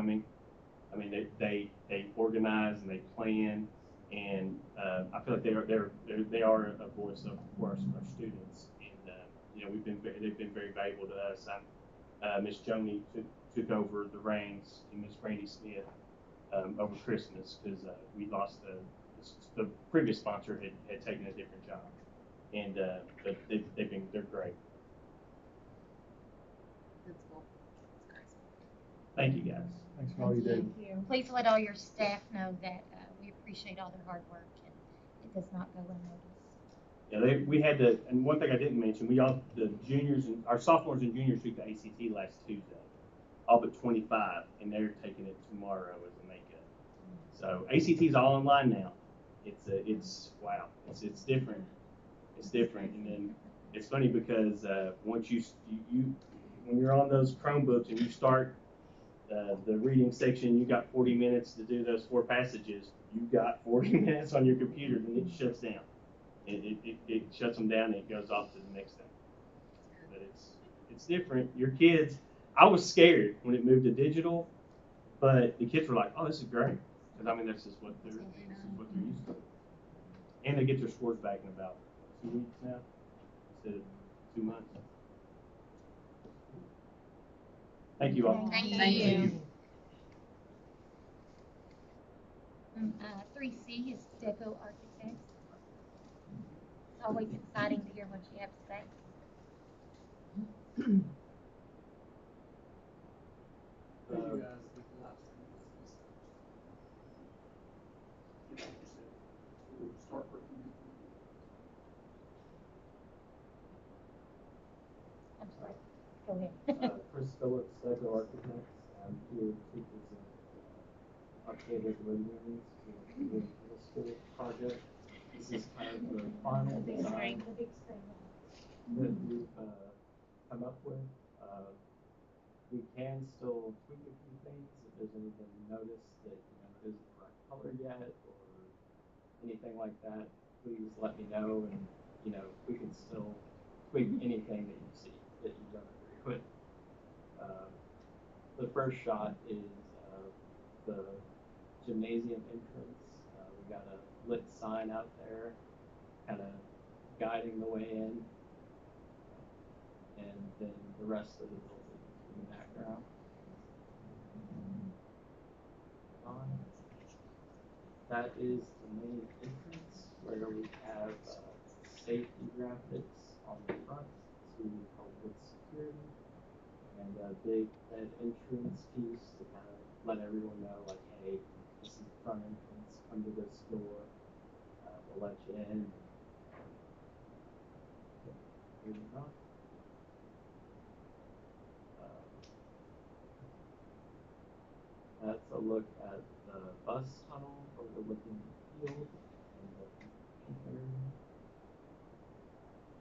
coming. I mean, they organize and they plan, and I feel like they are a voice of for our students, and they've been very valuable to us. Miss Joni took over the reins, and Miss Brandy Smith over Christmas because we lost the previous sponsor had taken a different job, and but they're great. That's cool. Thank you guys. Thanks for all you do. Thank you. Please let all your staff know that we appreciate all their hard work and it does not go unnoticed. Yeah, we had to, and one thing I didn't mention, the juniors and our sophomores and juniors took the ACT last Tuesday, all but 25, and they're taking it tomorrow as a makeup. So ACT's all online now. It's wow, it's different. It's different, and then it's funny because once you when you're on those Chromebooks and you start the reading section, you got 40 minutes to do those 4 passages. You got 40 minutes on your computer, then it shuts down. It shuts them down and it goes off to the next thing. But it's different. Your kids, I was scared when it moved to digital, but the kids were like, "Oh, this is great," because I mean this is what they're used to, and they get their scores back in about 2 weeks now instead of 2 months. Thank you all. Thank you. 3C is Deco Architects. It's always exciting to hear what you have to say. Thank you guys. We'll start working. I'm sorry. Go ahead. Chris Phillips, Deco Architects. I'm here to present updated renderings for the middle school project. This is kind of the final design that we've come up with. We can still tweak a few things if there's anything you notice that isn't the right color yet or anything like that. Please let me know, and we can still tweak anything that you see that you've done it very quick. The first shot is the gymnasium entrance. We got a lit sign out there, kind of guiding the way in, and then the rest of the building in the background. That is the main entrance where we have safety graphics on the front to help with security, and a big head entrance piece to kind of let everyone know, like, hey, this is the front entrance, come to this door, we'll let you in. Moving on. That's a look at the bus tunnel overlooking the field and the construction area.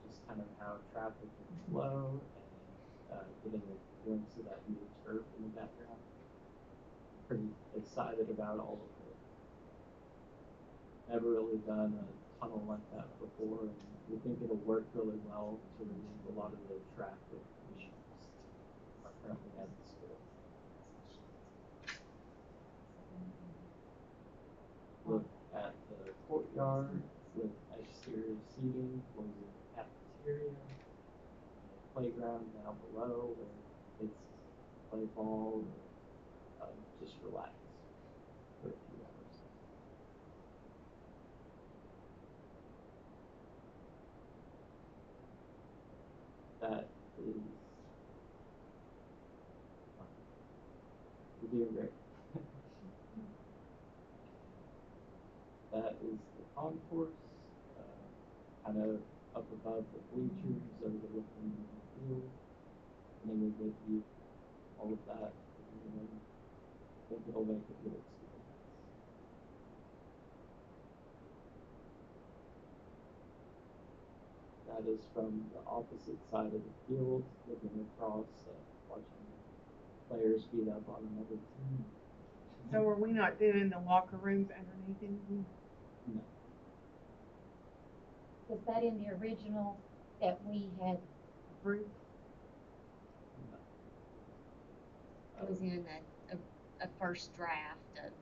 Just kind of how traffic can flow and getting a glimpse of that new turf in the background. Pretty excited about all of it. Never really done a tunnel like that before, and we think it'll work really well to remove a lot of the traffic issues that are currently at the school. Look at the courtyard with exterior seating for the cafeteria, and the playground down below where kids play ball or just relax for a few hours. That is, you're doing great. That is the concourse, kind of up above the bleachers, overlooking the field. And then we give you all of that. And I think it'll make a good experience. That is from the opposite side of the field, looking across, watching players beat up on another team. So are we not doing the locker rooms underneath anything? No. Was that in the original that we had approved? No. It was in that a first draft of,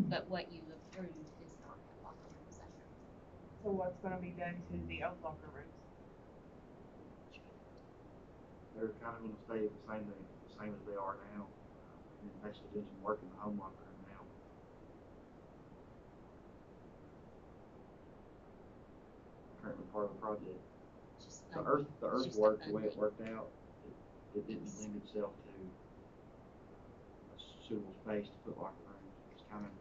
but what you approved does not have locker rooms under. So what's gonna be done to the old locker rooms? They're kind of gonna stay the same as they are now. And actually doing some work in the home locker room now. Currently part of the project. Just The funding. earth Just work, the way it funding. worked out, it didn't lend itself to a suitable space to put locker rooms. It's kind of,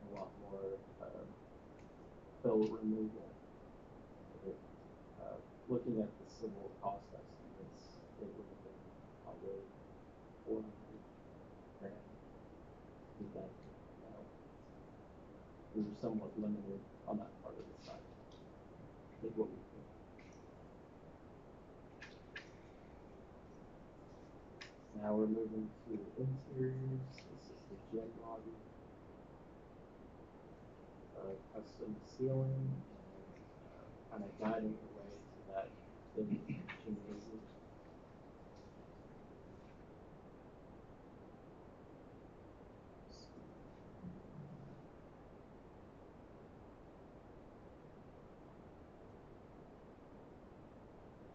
A lot more, fill removal. It, looking at the civil cost estimates, it would have been probably 400 grand to do that. Now, we were somewhat limited on that part of the site. Did what we could. Now we're moving to interiors. This is the gym lobby. Custom ceiling and kind of guiding the way to that big gymnasium.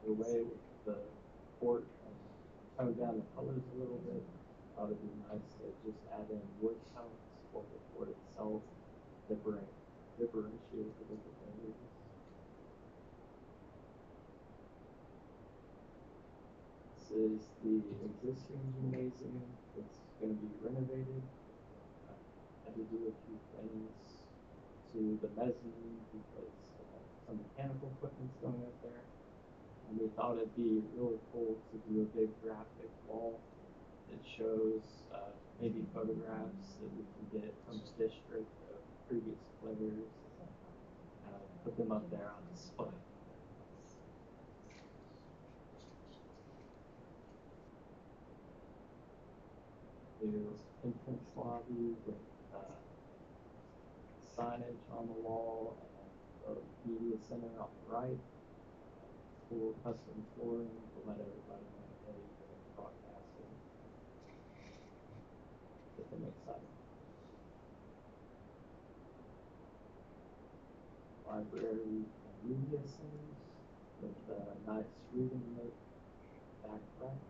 The way with the court and tone down the colors a little bit. Thought it'd be nice to just add in wood tones for the court itself, differentiate the different areas. This is the existing gymnasium. It's going to be renovated. Had to do a few things to the mezzanine because some mechanical equipment's going up there. And we thought it'd be really cool to do a big graphic wall that shows maybe photographs that we can get from the district of previous players, put them up there on display. New entrance lobby with signage on the wall and the media center on the right. Cool custom flooring to let everybody know, hey, you're in Rockcastle. Get them excited. Library and media centers with a nice reading nook back rack.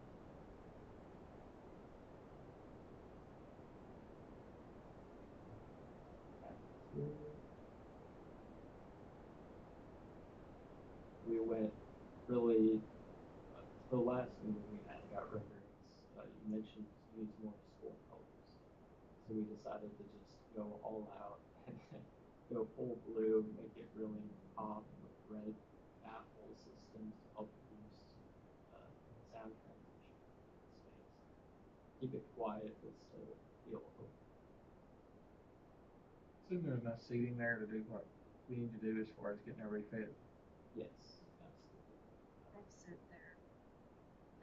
Cafeteria. We went really, the last meeting we had got renderings. You mentioned you need more school colors. So we decided to just go all out and go full blue, make it really pop with red baffle systems to help reduce sound transition in space. Keep it quiet but still feel open. Assume there's enough seating there to do what we need to do as far as getting everybody fed. Yes, absolutely. I've sent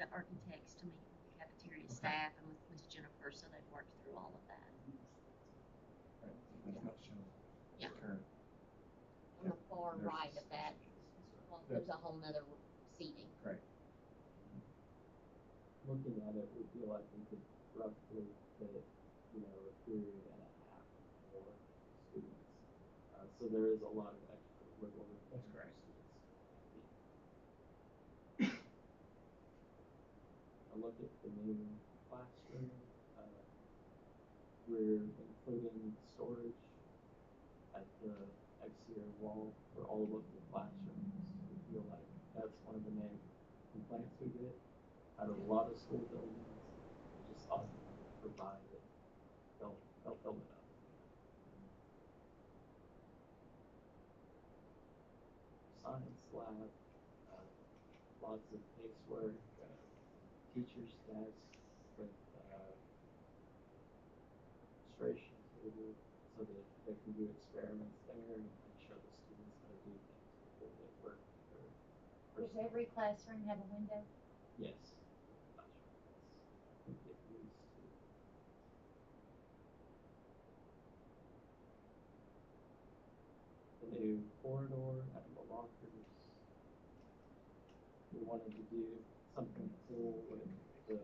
the architects to meet with the cafeteria staff and with Miss Jennifer, so they've worked through all of that. Right. That's not shown. Yeah. Current. On the far There's right of that, well, there's a whole nother seating. Right. Looking at it, we feel like we could roughly fit, a period and a half for students. So there is a lot of extra wiggle room. That's great. A look at the new classroom. We're including storage at the exterior wall for all of the classrooms. We feel like that's one of the main complaints we get out of a lot of school buildings. We just thought if we provide it, they'll fill it up. Science lab, lots of casework, teacher's desk with demonstration table so that they can do experiments there and show the students how to do things before they work their Does every classroom have a window? Yes. Classroom, yes. I think at least two. The new corridor and the lockers. We wanted to do something cool with the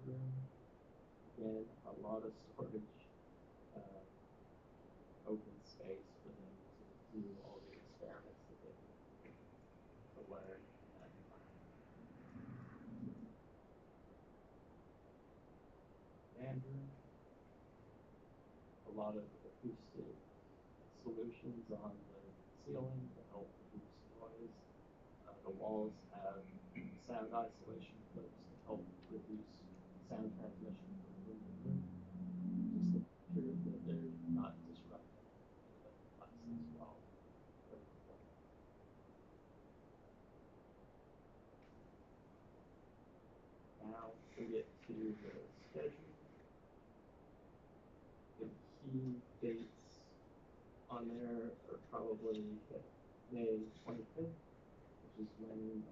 room. Again, a lot of storage, open space for them to do all the experiments that they need to learn in that environment. Band room, a lot of acoustic solutions on the ceiling to help reduce noise. The walls have sound isolation clips to help reduce sound transmission from room to room, just to make sure that they're not disrupting any of the classes while they're performing. Now we get to the schedule. The key dates on there are probably May 25th, which is when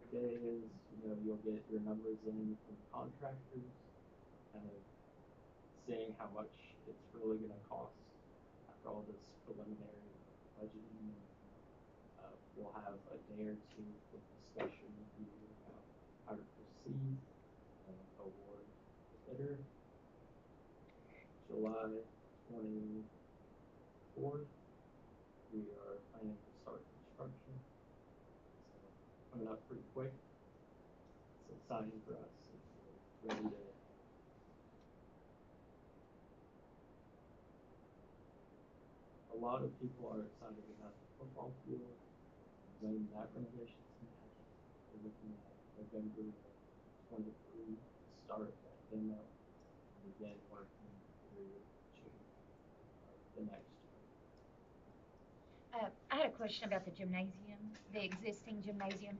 the day is, you'll get your numbers in from contractors, kind of seeing how much it's really going to cost after all this preliminary budgeting. We'll have a day or two for discussion with you about how to proceed and award the bidder. July 24th, we are planning to start construction. So coming up pretty quick. It's exciting for us. It's ready to. A lot of people are excited about the football field when that renovation is happening. We're looking at November 23 to start that demo and begin working through June of the next year. I had a question about the gymnasium, the existing gymnasiums.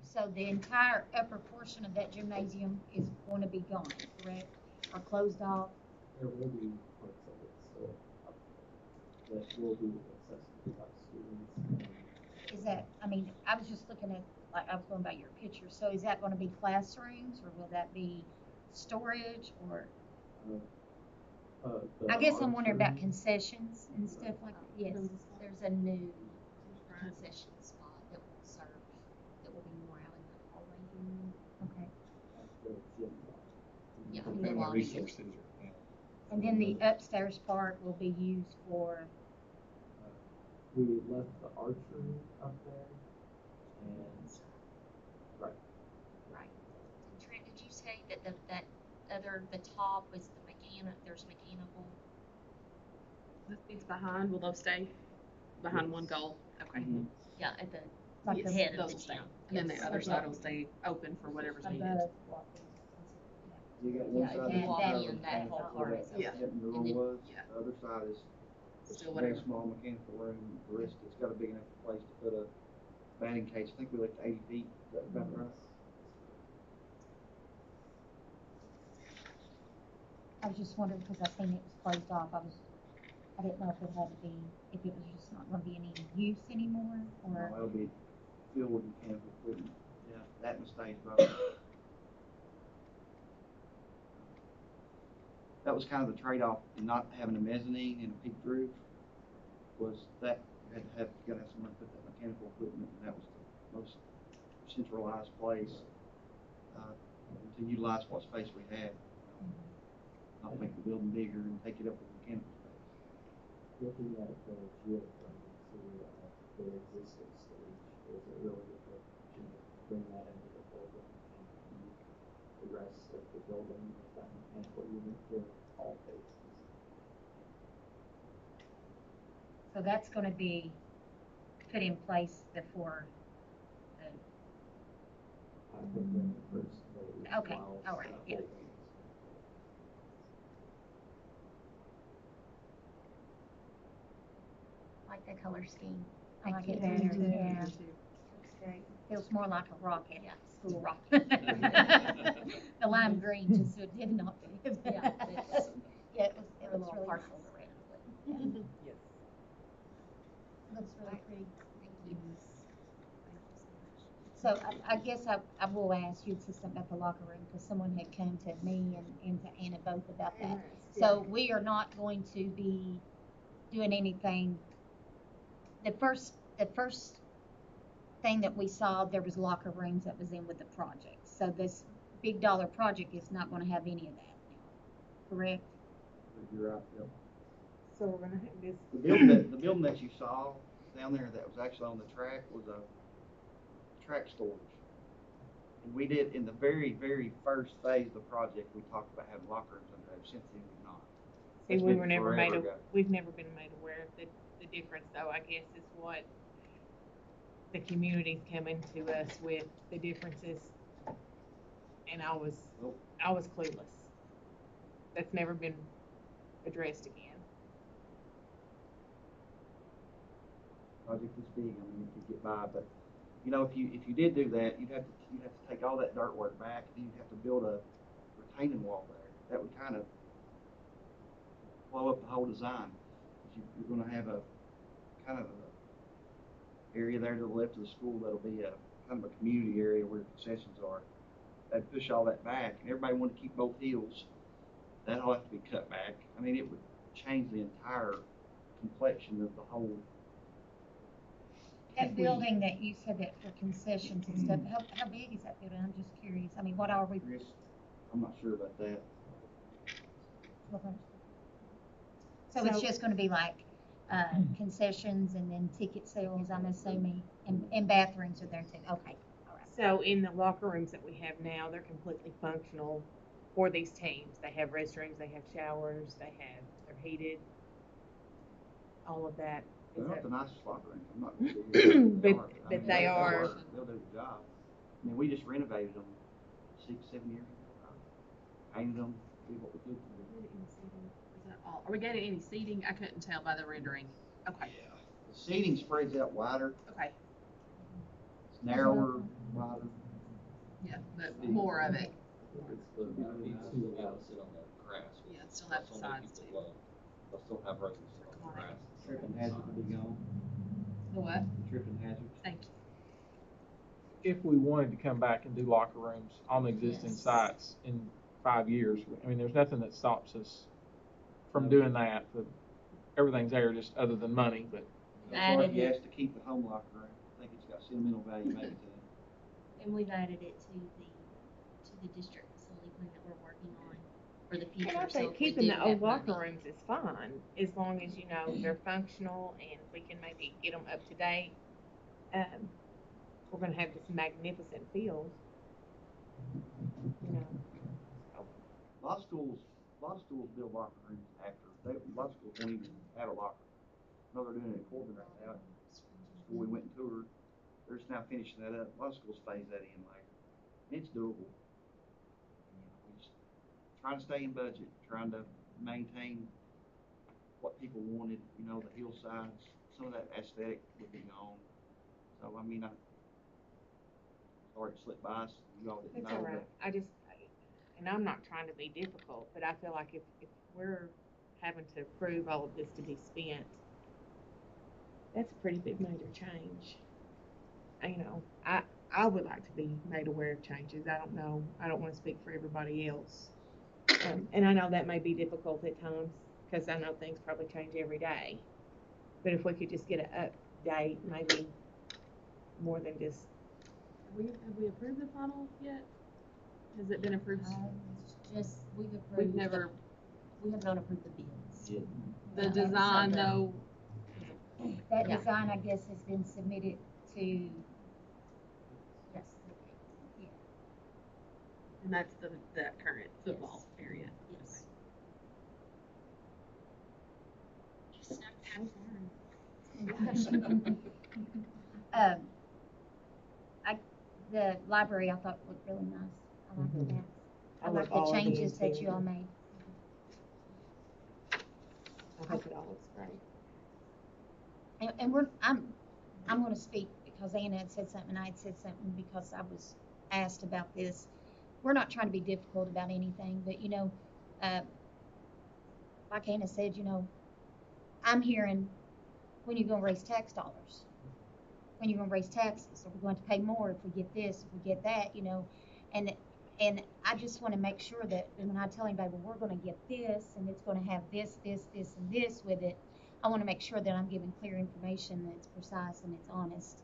So the entire upper portion of that gymnasium is going to be gone, correct? Or closed off? There will be parts of it still up there that will be accessible by students. Is that, I was just looking at, like, I was going by your picture. So is that going to be classrooms, or will that be storage, or? I guess I'm wondering about concessions and stuff like that. Yes, There's a new concession spot that will serve, that will be more out in the hallway area. Okay. At the gym lobby. Yeah, The the Family lobby. Resource Center. And then the upstairs part will be used for. We left the archery up there, and right. Right. And Trent, did you say that the top was there's mechanical? It's behind, will those stay behind one goal? Okay. Mm-hmm. Yeah, at the Like Yes, head of those the will stay. gym. And then the Yes. other side will stay open for whatever's needed. Above. You got Yeah, one if side you that's walk covered in, with that mechanical whole where part that is Yeah. hidden door And then- was. yeah. The other side is Still a very whatever. small mechanical room. The rest, it's got a big enough place to put a batting cage. I think we left 80 feet. Is that about right? I was just wondering, because I seen it was closed off. I didn't know if it had to be, if it was just not going to be any use anymore, No, or. it'll be filled with mechanical equipment. Yeah, that one stays both. That was kind of the trade-off in not having a mezzanine and a peaked roof. Was that you gotta have somewhere to put that mechanical equipment, and that was the most centralized place to utilize what space we had. Not make the building bigger and take it up with mechanical space. Looking at the geothermal to their existing stage, is it really a good option to bring that into the building and keep the rest of the building with that mechanical unit for all phases? So that's going to be put in place before. I think we're in the first phase. Okay, while all right, that yeah. whole thing is Like the color scheme. I like it Thank better. you. Yeah. Me too. Feels more like a rocket. Yeah. School rock. The lime green just did not fit. Yeah, it's Yeah, it was a little really partial nice. to red, but Yes. Looks really pretty. thank you. So I guess I will ask you to something about the locker room, because someone had come to me and to Anna both about that. So we are not going to be doing anything. The first thing that we saw, there was locker rooms that was in with the project. So this big dollar project is not gonna have any of that now, correct? You're right, yep. So we're gonna have this. The building that you saw down there that was actually on the track was a track storage. And we did, in the very, very first phase of the project, we talked about having locker rooms under there. Since then, we've not. See, It's we been were never forever made, ago. we've never been made aware of the difference, though, I guess, is what the community's coming to us with, the differences. And I was clueless. That's never been addressed again. Project this big, I mean, it could get by, but, you know, if you did do that, you'd have to take all that dirt work back, and you'd have to build a retaining wall there. That would kind of blow up the whole design. 'Cause you're gonna have a kind of a area there to the left of the school that'll be a kind of a community area where the concessions are. They'd push all that back, and everybody wanted to keep both hills. That'll have to be cut back. I mean, it would change the entire complexion of the whole. That building that you said that for concessions and stuff, how big is that building? I'm just curious. I mean, what are we? Chris, I'm not sure about that. So it's just gonna be like, concessions and then ticket sales, I'm assuming, and bathrooms are there too, okay, all right. So in the locker rooms that we have now, they're completely functional for these teams. They have restrooms, they have showers, they're heated, all of that. They're Is not that- the nicest locker rooms, I'm not gonna sit here and say But they are, they are. They'll do the job. I mean, we just renovated them 6-7 years ago. Painted them, did what we could to them. Is that all? Are we getting any seating? I couldn't tell by the rendering. Okay, Yeah. The seating spreads out wider, okay, it's narrower, wider. yeah, but more of it. It's the, you still gotta sit on the grass. Yeah, still have the That's only sides people too. love. They'll still have room to sit on the grass. Tripping hazard will be gone, The what? the tripping hazards. Thank you. If we wanted to come back and do locker rooms on the existing Yes. sites in 5 years, I mean, there's nothing that stops us from doing that, but everything's there just other than money, but. I'm sorry if you asked to keep the home locker room, I think it's got sentimental value maybe to it. And we've added it to the district facility plan that we're working on for the future. And I So think if we keeping do the old have locker money- rooms is fine, as long as, you know, they're functional and we can maybe get them up to date. We're gonna have this magnificent field, you know. A lot of schools build locker rooms after, a lot of schools won't even have a locker room. I know they're doing it at Corbin right now, school we went and toured, they're just now finishing that up, a lot of schools phase that in later, and it's doable. You know, we just trying to stay in budget, trying to maintain what people wanted, you know, the hillsides, some of that aesthetic would be gone. So, I mean, sorry it slipped by us, you all didn't It's know all right. And I'm not trying to be difficult, but I feel like if we're having to approve all of this to be spent, that's a pretty big major change. You know, I would like to be made aware of changes. I don't know. I don't want to speak for everybody else. And I know that may be difficult at times because I know things probably change every day. But if we could just get an update, maybe more than just. Have we approved the final yet? Has it been approved? Just, we've approved. We've never, We have not approved the bids. Yeah. the design So though, That Yeah. design, I guess, has been submitted to, Yes. yeah. and that's that current football area. Yes. The library I thought looked really nice. I like Mhm. that. I I like love all the of the changes that you all interior. made. I hope it all looks great. And I'm gonna speak because Anna had said something and I had said something because I was asked about this. We're not trying to be difficult about anything, but you know, like Anna said, you know, I'm hearing, when you're gonna raise tax dollars? When you're gonna raise taxes? Are we going to pay more if we get this, if we get that, you know? And I just wanna make sure that when I tell anybody, well, we're gonna get this and it's gonna have this, this, this, and this with it, I wanna make sure that I'm giving clear information that's precise and it's honest.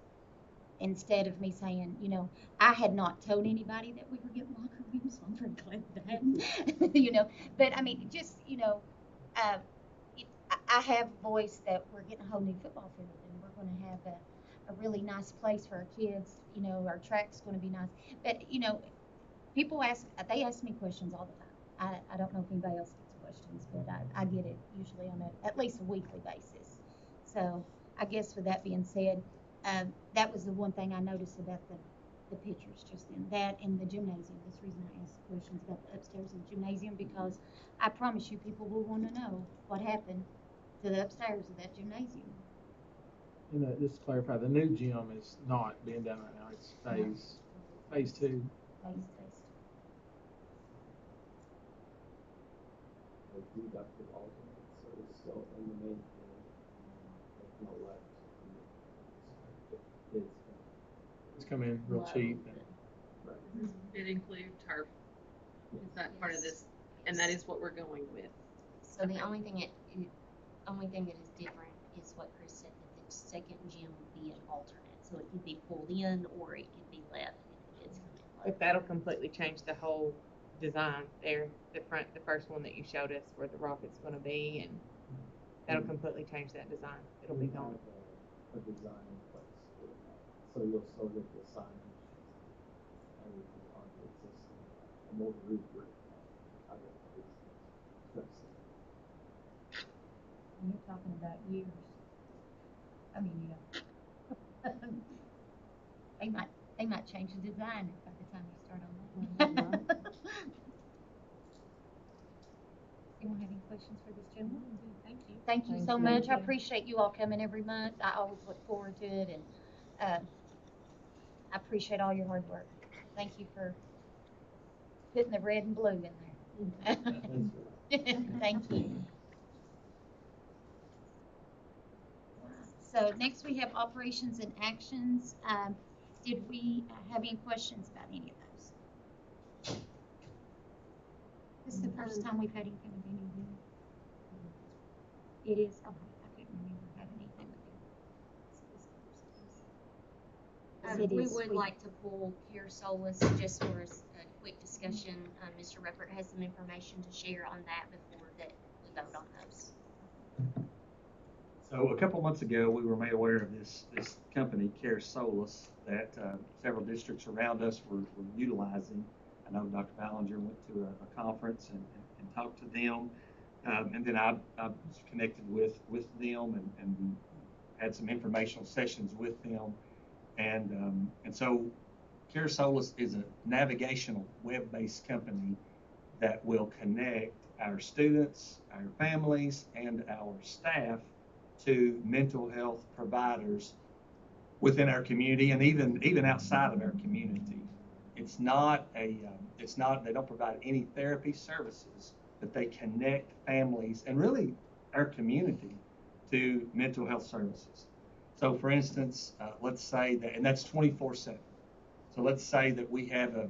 instead of me saying, you know, I had not told anybody that we were getting locker rooms, so I'm very glad that, you know, but I mean, just, you know, uh, I have voiced that we're getting a whole new football field and we're going to have a really nice place for our kids. You know, our track's going to be nice. But, you know, people they ask me questions all the time. I don't know if anybody else gets questions, but I get it usually on at least a weekly basis. So I guess with that being said, that was the one thing I noticed about the pictures just then. That and the gymnasium. That's the reason I asked questions about the upstairs and the gymnasium, because I promise you people will want to know what happened to the upstairs of that gymnasium. And just to clarify, the new gym is not being done right now. It's phase 2. Like deductive alternates, so it's still in the main field, there's no left. Kids It's come in real cheap. right. It include turf. Is that part of this? And that is what we're going with. So the only thing only thing that is different is what Chris said, that the second gym would be an alternate. So it could be pulled in or it could be left if the kids come in late. But that'll completely change the whole design there. The first one that you showed us where the rocket's going to be, and that'll completely change that design. It'll be gone. A design in place for that. So you'll still get the signage, everything on the existing, and we'll regroup out of the existing. You're talking about years. I mean, you know, they might change the design by the time you start on that. Anyone have any questions for this gentleman? Thank you. Thank you Thank so you. much. I appreciate you all coming every month. I always look forward to it, and I appreciate all your hard work. Thank you for putting the red and blue in there. Thank you. So next we have operations and actions. Did we have any questions about any of those? This is the first time we've had him come in any. It is. Okay, I couldn't remember having anything with him. We would like to pull Care Solus just for a quick discussion. Mr. Ruppert has some information to share on that before that we vote on those. So a couple months ago, we were made aware of this company, Care Solus, that several districts around us were utilizing. I know Dr. Ballinger went to a conference and talked to them, and then I was connected with them and had some informational sessions with them, and so Care Solus is a navigational web-based company that will connect our students, our families, and our staff to mental health providers within our community and even outside of our community. It's not they don't provide any therapy services, but they connect families and really our community to mental health services. So for instance, let's say that, and that's 24/7. So let's say that we have a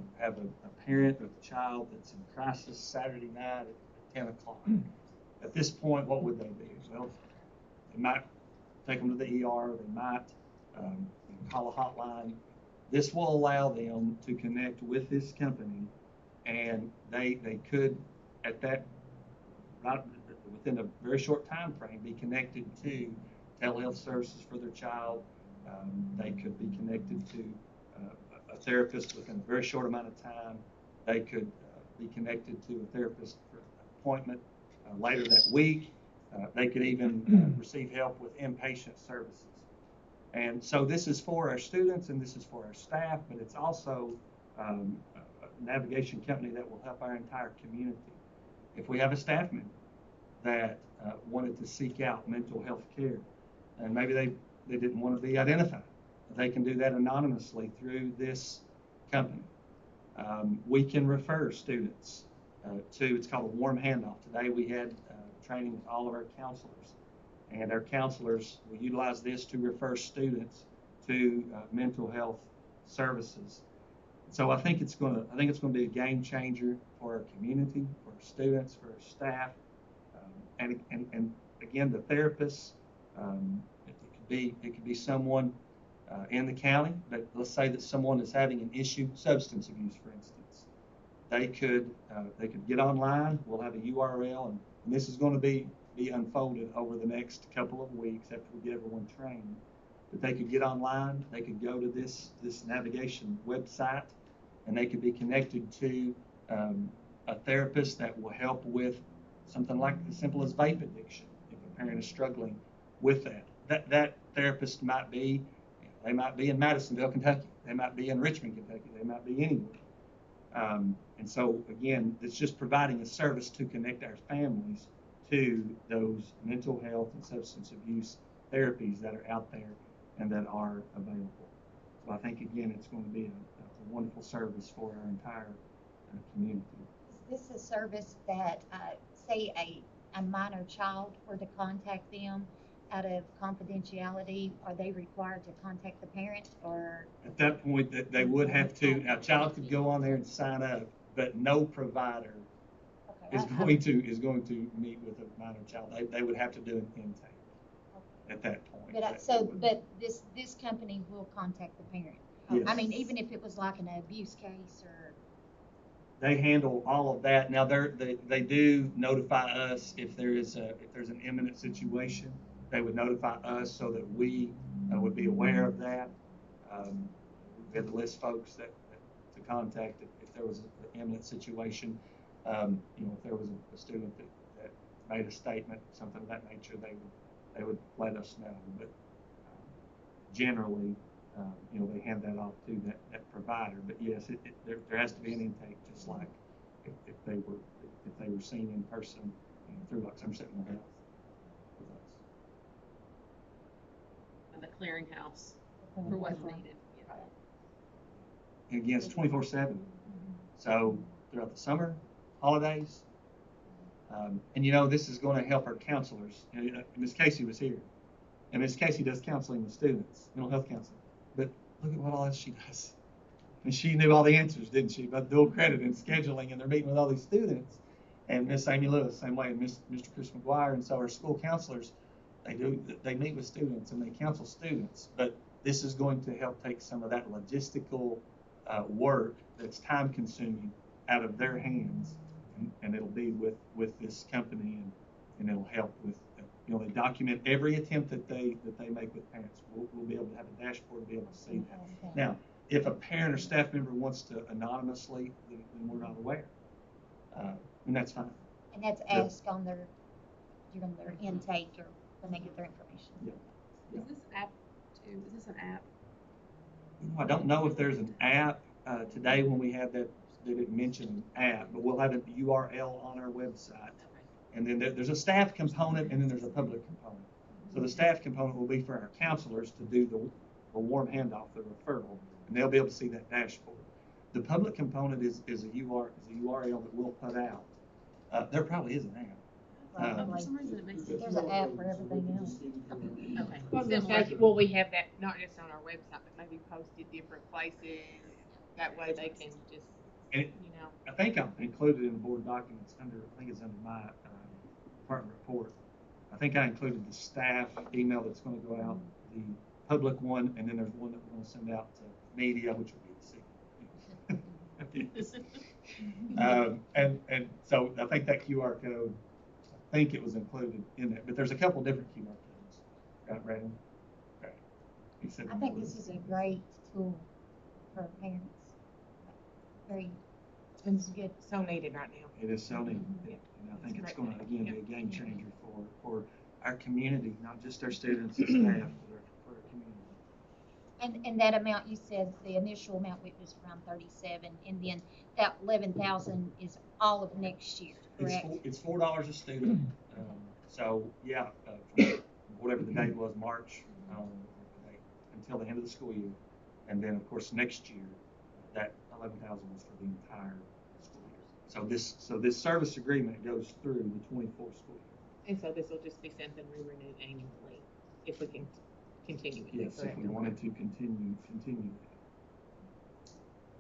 parent of a child that's in crisis Saturday night at 10 o'clock. At this point, what would they do? Well, they might take them to the ER. They might call a hotline. This will allow them to connect with this company, and they could, at that, right within a very short time frame, be connected to telehealth services for their child. They could be connected to a therapist within a very short amount of time. They could be connected to a therapist for an appointment later that week. They could even receive help with inpatient services. And so this is for our students and this is for our staff, but it's also a navigation company that will help our entire community. If we have a staff member that wanted to seek out mental health care, and maybe they didn't want to be identified, they can do that anonymously through this company. We can refer students to, it's called a warm handoff. Today we had training with all of our counselors, and our counselors will utilize this to refer students to mental health services. So I think it's going to be a game changer for our community, for our students, for our staff, and again the therapists. It could be someone in the county, but let's say that someone is having an issue, substance abuse, for instance. They could get online. We'll have a URL, and this is going to be unfolded over the next couple of weeks after we get everyone trained. But they could get online. They could go to this navigation website, and they could be connected to a therapist that will help with something like as simple as vape addiction if a parent is struggling with that. That therapist might be in Madisonville, Kentucky. They might be in Richmond, Kentucky. They might be anywhere. And so, again, it's just providing a service to connect our families to those mental health and substance abuse therapies that are out there and that are available. So I think, again, it's going to be a wonderful service for our entire community. Is this a service that, say a minor child were to contact them out of confidentiality, are they required to contact the parent, or? At that point, that they would have to, a child could go on there and sign up, but no provider is going to meet with a minor child. They would have to do an intake at that point. But this company will contact the parent. Yes. I mean, even if it was like an abuse case or. They handle all of that. Now they do notify us if there's an imminent situation. They would notify us so that we would be aware of that. We had to list folks that to contact if there was an imminent situation. If there was a student that made a statement, something of that nature, they would let us know. But generally, they hand that off to that provider. But yes, there has to be an intake, just like if they were seen in person through like Somerset Mental Health with us. And the clearinghouse for what's needed. Yeah. And again, it's 24/7. So throughout the summer, holidays, and this is going to help our counselors. Ms. Casey was here, and Ms. Casey does counseling with students, mental health counseling. But look at what all else she does. And she knew all the answers, didn't she? About dual credit and scheduling, and they're meeting with all these students. And Miss Amy Lewis, same way, and Mr. Chris McGuire, and so our school counselors, they meet with students and they counsel students. But this is going to help take some of that logistical work that's time consuming out of their hands, and it'll be with this company, and it'll help with they document every attempt that they make with parents. We'll be able to have a dashboard to be able to see that. Now, if a parent or staff member wants to anonymously, then we're not aware, and that's fine. And that's asked on their intake or when they get their information. Yeah. Is this an app too? Is this an app? I don't know if there's an app today when we have that. They didn't mention an app, but we'll have a URL on our website. And then there's a staff component, and then there's a public component. So the staff component will be for our counselors to do the warm handoff, the referral, and they'll be able to see that dashboard. The public component is a URL that we'll put out. There probably is an app. For some reason it makes it. There's an app for everything else. Okay. Well, I was gonna say, will we have that not just on our website, but maybe posted different places? That way they can just, I think I've included in the board documents I think it's under my department report. I think I included the staff email that's going to go out, the public one, and then there's one that we're going to send out to media, which will be the secret. And so I think that QR code, I think it was included in that, but there's a couple different QR codes. Got it, Brandon? Okay. I think this is a great tool for parents. It's good. so needed right now. It is so needed. And I think it's going to, again, be a game changer for our community, not just our students and staff, but for our community. And that amount you said, the initial amount was around 37, and then that 11,000 is all of next year, correct? It's $4 a student. So yeah, from whatever the date was, March, until the end of the school year, and then of course next year, that 11,000 was for the entire school year. So this service agreement goes through the 24 school year. And so this will just be something we renew annually if we can continue it. Yes, if we wanted to continue that.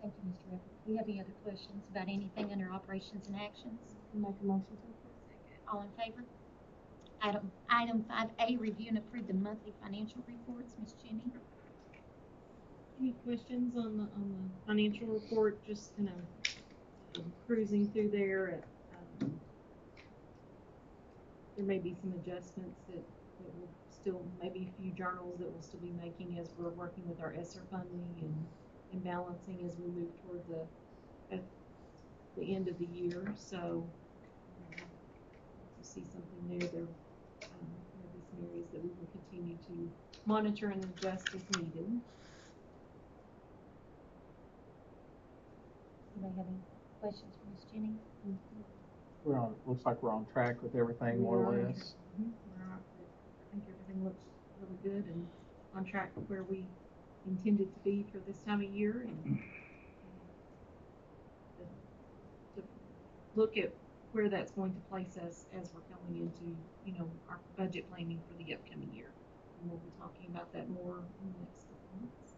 Thank you, Mr. Evans. Do you have any other questions about anything under operations and actions? Make a motion to approve. All in favor? Item 5A, review and approve the monthly financial reports. Ms. Jenny? Any questions on the financial report? Just kind of cruising through there. There may be some adjustments that will still, maybe a few journals that we'll still be making as we're working with our ESSER funding and balancing as we move toward at the end of the year. So if you see something new, there may be some areas that we will continue to monitor and adjust as needed. Anybody have any questions for Ms. Jenny? Looks like we're on track with everything, more or less. I think everything looks really good and on track with where we intended to be for this time of year, and to look at where that's going to place us as we're going into, our budget planning for the upcoming year. And we'll be talking about that more in the next couple of months.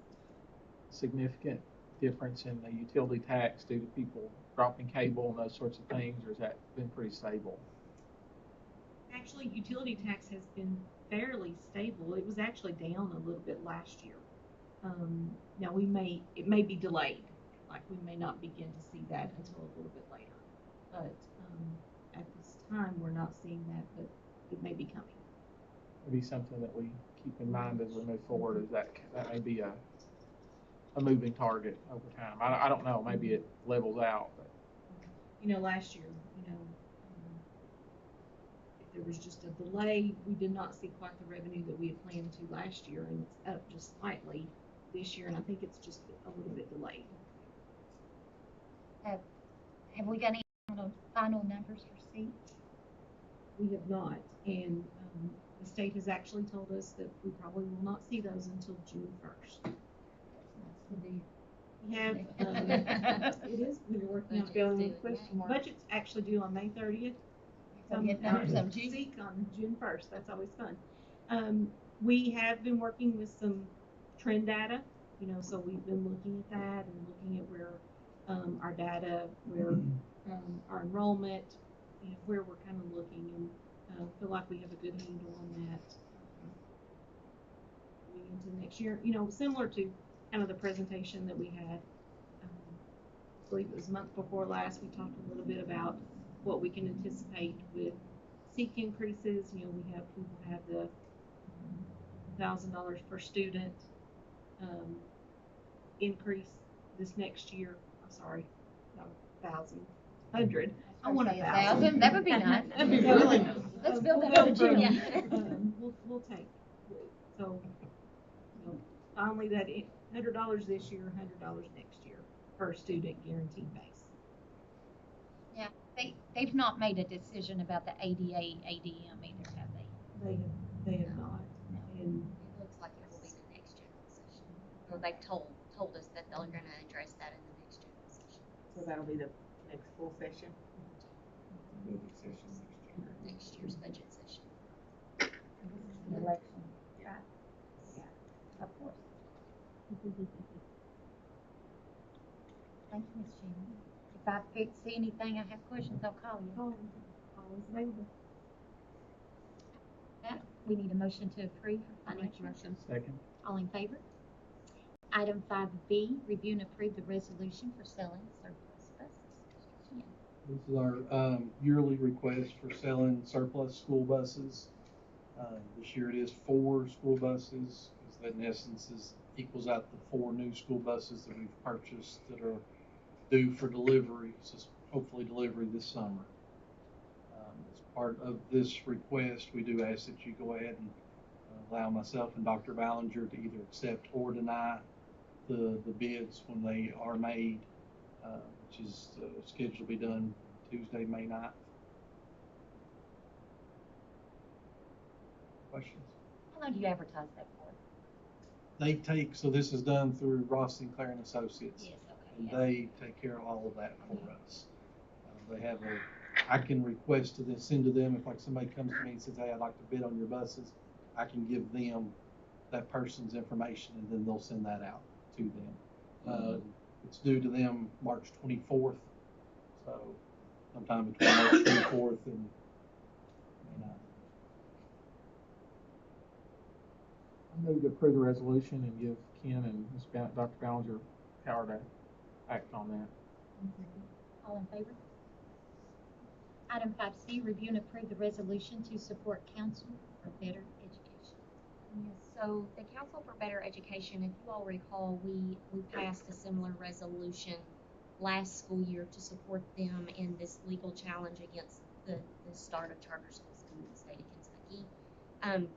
Significant difference in the utility tax due to people dropping cable and those sorts of things, or has that been pretty stable? Actually, utility tax has been fairly stable. It was actually down a little bit last year. Now it may be delayed. Like we may not begin to see that until a little bit later. But at this time, we're not seeing that, but it may be coming. Maybe something that we keep in mind as we move forward is that may be a moving target over time. I don't know. Maybe it levels out. But. Last year, if there was just a delay, we did not see quite the revenue that we had planned to last year, and it's up just slightly this year, and I think it's just a little bit delayed. Have we got any final numbers for C? We have not, and the state has actually told us that we probably will not see those until June 1st. We have, it is, we were working on going question. Budget's actually due on May 30th. Seek on June 1st. That's always fun. We have been working with some trend data, so we've been looking at that and looking at where our data, where our enrollment, where we're kind of looking, and feel like we have a good handle on that going into next year. Similar to kind of the presentation that we had, I believe it was a month before last, we talked a little bit about what we can anticipate with SEEK increases. We have the $1,000 per student increase this next year. I'm sorry, not 1,000, 100. I want 1,000. That would be nice. That'd be really nice. Let's build that up, Jim. We'll take. So, finally, that $100 this year, $100 next year per student, guaranteed base. Yeah, they've not made a decision about the ADA, ADM either, have they? They have not. No. And It looks like it will be the next general session. Well, they've told us that they're going to address that in the next general session. So that'll be the next full session. Next year's budget session. The election. Yeah. Of course. Thank you, Ms. Jean. If I see anything, I have questions, I'll call you. always available. We need a motion to approve for financial. Motion. Second. All in favor? Item 5B, review and approve the resolution for selling surplus buses. Mr. Ken. This is our yearly request for selling surplus school buses. This year it is 4 school buses, because that in essence equals out the 4 new school buses that we've purchased that are due for delivery, so hopefully delivery this summer. As part of this request, we do ask that you go ahead and allow myself and Dr. Ballinger to either accept or deny the bids when they are made, which is scheduled to be done Tuesday, May 9th. Questions? How long do you advertise that for? So this is done through Ross Sinclair and Associates. Yes, okay. And they take care of all of that for us. They have I can request to send to them, if like somebody comes to me and says, hey, I'd like to bid on your buses, I can give them that person's information and then they'll send that out to them. It's due to them March 24th. So sometime between March 24th and May 9th. I move to approve the resolution and give Ken and Dr. Ballinger power to act on that. All in favor? Item 5C, review and approve the resolution to support council for better education. Yes, so the Council for Better Education, if you all recall, we passed a similar resolution last school year to support them in this legal challenge against the start of charter schools in the state of Kentucky.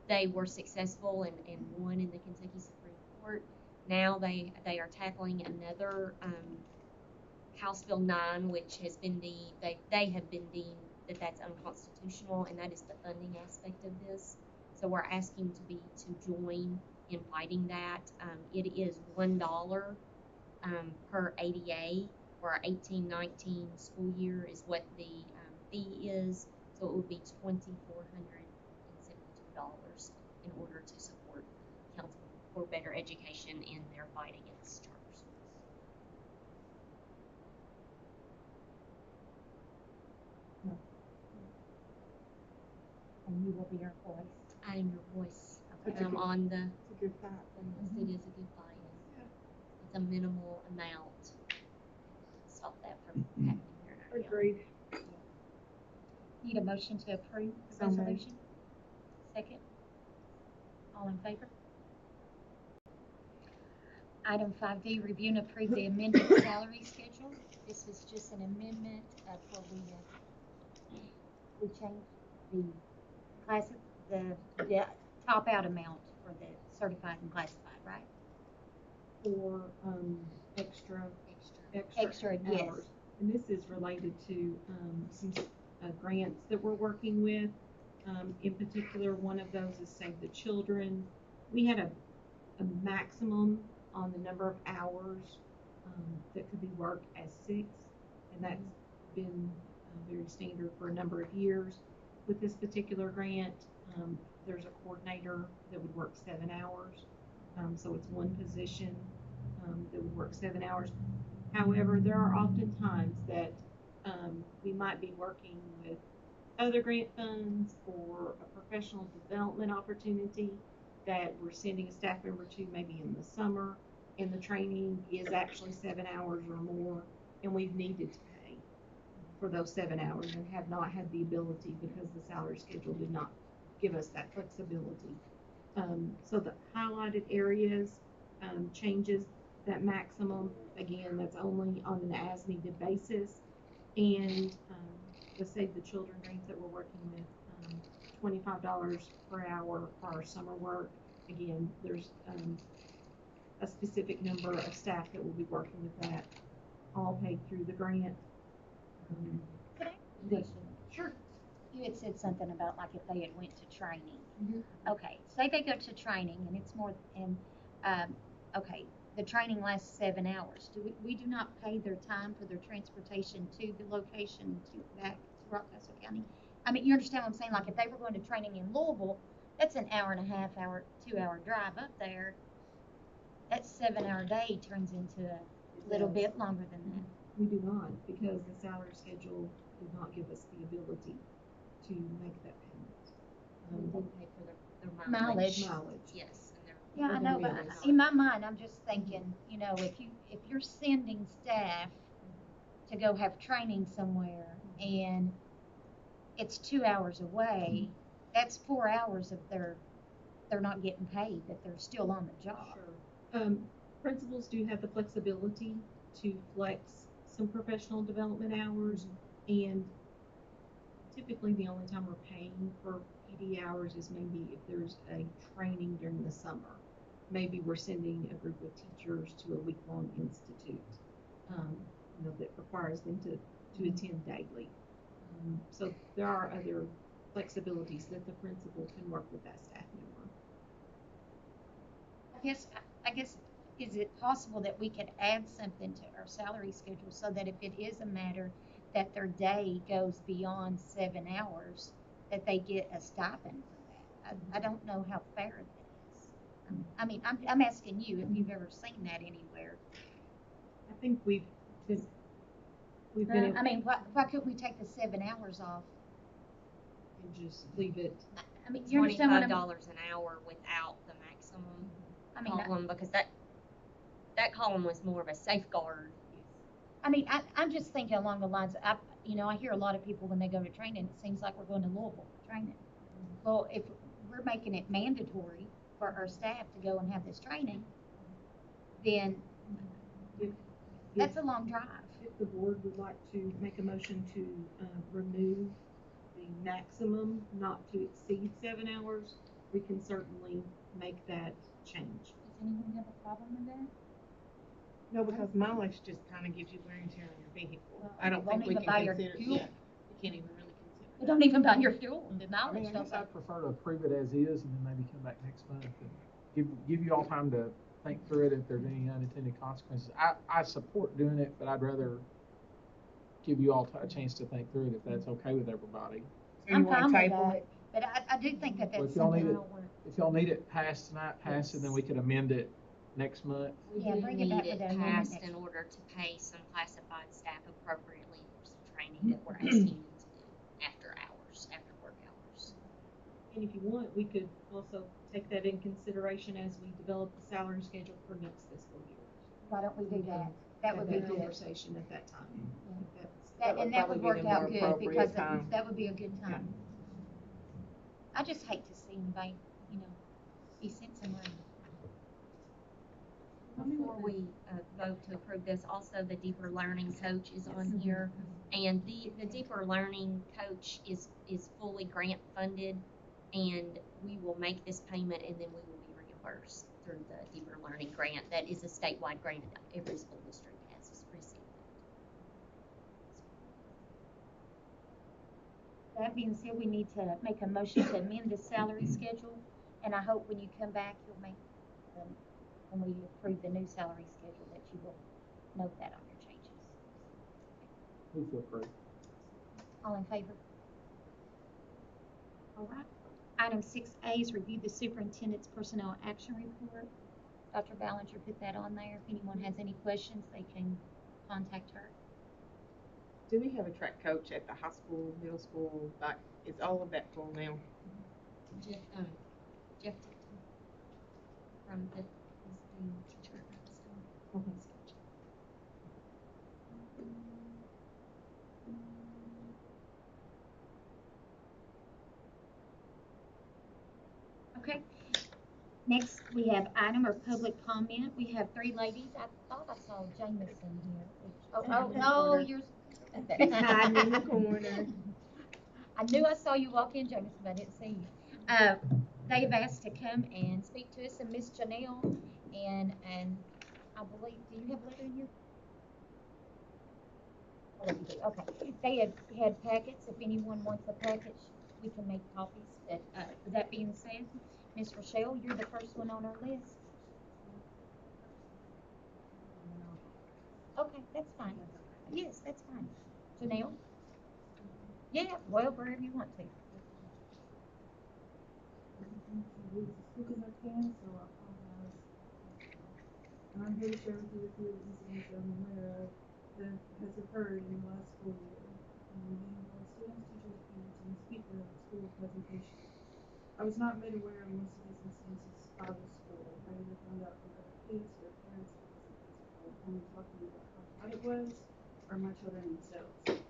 They were successful and won in the Kentucky Supreme Court. Now they are tackling another House Bill 9, which has been they have been deemed that that's unconstitutional, and that is the funding aspect of this. So we're asking to join in fighting that. It is $1 per ADA for our 18-19 school year is what the fee is. So it would be $2,472 in order to support Council for Better Education in their fight against charter schools. And you will be our voice. I am your voice. That's I'm on the. It's a good fight. Yes, it is a good fight. It's a minimal amount. Stop that from happening here in our county. Agreed. Need a motion to approve the So moved. resolution? Second? All in favor? Item 5D, review and approve the amended salary schedule. This is just an amendment for we changed the the top out amount for the certified and classified, right? For, extra Extra, yes. hours. And this is related to, some, grants that we're working with. In particular, one of those is Save the Children. We had a maximum on the number of hours, that could be worked as 6, and that's been very standard for a number of years. With this particular grant, there's a coordinator that would work 7 hours. So it's one position that would work 7 hours. However, there are often times that we might be working with other grant funds or a professional development opportunity that we're sending a staff member to maybe in the summer, and the training is actually 7 hours or more, and we've needed to pay for those 7 hours and have not had the ability because the salary schedule did not give us that flexibility. So the highlighted areas changes that maximum. Again, that's only on an as-needed basis. And the Save the Children grants that we're working with, $25 per hour for our summer work. Again, there's a specific number of staff that will be working with that, all paid through the grant. Could I ask you? Sure. You had said something about like if they had went to training. Mm-hmm. Okay, say they go to training and it's more, and, okay, the training lasts 7 hours. We do not pay their time for their transportation to the location back to Rockcastle County? I mean, you understand what I'm saying? Like if they were going to training in Louisville, that's an hour and a half, 2 hour drive up there. That 7 hour day turns into a little bit longer than that. We do not, because the salary schedule did not give us the ability to make that We payment. did pay for their mileage. Mileage. Yes, and their. Yeah, I know, but Yes. in my mind, I'm just thinking, you know, if you're sending staff to go have training somewhere and it's 2 hours away, that's 4 hours of they're not getting paid, that they're still on the job. Sure. Principals do have the flexibility to flex some professional development hours, and typically the only time we're paying for PD hours is maybe if there's a training during the summer. Maybe we're sending a group of teachers to a week-long institute, you know, that requires them to attend daily. So there are other flexibilities that the principal can work with that staff member. I guess, is it possible that we could add something to our salary schedule so that if it is a matter that their day goes beyond 7 hours, that they get a stipend for that? I don't know how fair that is. I mean, I'm asking you if you've ever seen that anywhere. I think we've been. I mean, why couldn't we take the 7 hours off? And just leave it. I mean, you understand what $25 I'm. an hour without the maximum. I mean, column, because that column was more of a safeguard. I mean, I'm just thinking along the lines, I hear a lot of people when they go to training, it seems like we're going to Louisville for training. Well, if we're making it mandatory for our staff to go and have this training, then that's a long drive. If the board would like to make a motion to remove the maximum not to exceed 7 hours, we can certainly make that change. Does anyone have a problem with that? No, because mileage just kind of gives you wear and tear on your vehicle. Well, I don't it won't think we even can buy your consider, fuel. yeah, we can't even really consider It that. don't even buy your fuel, the I mileage mean, I don't guess buy. I'd prefer to approve it as is and then maybe come back next month and give you all time to think through it if there's any unintended consequences. I support doing it, but I'd rather give you all a chance to think through it if that's okay with everybody. So I'm you wanna fine with table that, it? but I do think that Well, that's if y'all something need I it, don't want. if y'all need it passed tonight, pass it, then we could amend it next month. We Yeah, do bring it back need with it an amendment passed next in week. order to pay some classified staff appropriately for some training that we're asking you to do after hours, after work hours. And if you want, we could also take that in consideration as we develop the salary schedule for next fiscal year. Why don't we do that? That would be Have good. conversation at that time. Yeah. If that's- That would probably work be the out more good appropriate because time. that would be a good time. I just hate to see anybody, be sent somewhere. Before we vote to approve this, also the deeper learning coach is on here. And the deeper learning coach is fully grant funded, and we will make this payment and then we will be reimbursed through the deeper learning grant. That is a statewide grant that every school district has received. That being said, we need to make a motion to amend the salary schedule, and I hope when you come back, you'll make, when we approve the new salary schedule, that you will note that on your changes. Move to approve. All in favor? All right. Item 6A is review the superintendent's personnel action report. Dr. Ballinger put that on there. If anyone has any questions, they can contact her. Do we have a track coach at the high school, middle school, like, is all of that full now? Jeff Tipton from the teacher at the school. Okay. Next, we have item or public comment. We have 3 ladies. I thought I saw Jameson here. Oh, no, you're. She's hiding in the corner. I knew I saw you walk in, Jameson, but I didn't see you. They've asked to come and speak to us, and Miss Janelle, and I believe, do you have a letter in your? Oh, you do. Okay. They had packets. If anyone wants a package, we can make copies. But with that being said, Miss Rochelle, you're the first one on our list. Okay, that's fine. Yes, that's fine. Janelle? Yeah, well, wherever you want to. As quick as I can, so I apologize. And I'm here to share with you a few of the incidents that I'm aware of that has occurred in the last school year. They involve students, teachers, parents, and the speaker of the school presentation. I was not made aware of most of these instances by the school. I either found out from other kids or parents because the principal only talked to me about how bad it was, or my children themselves.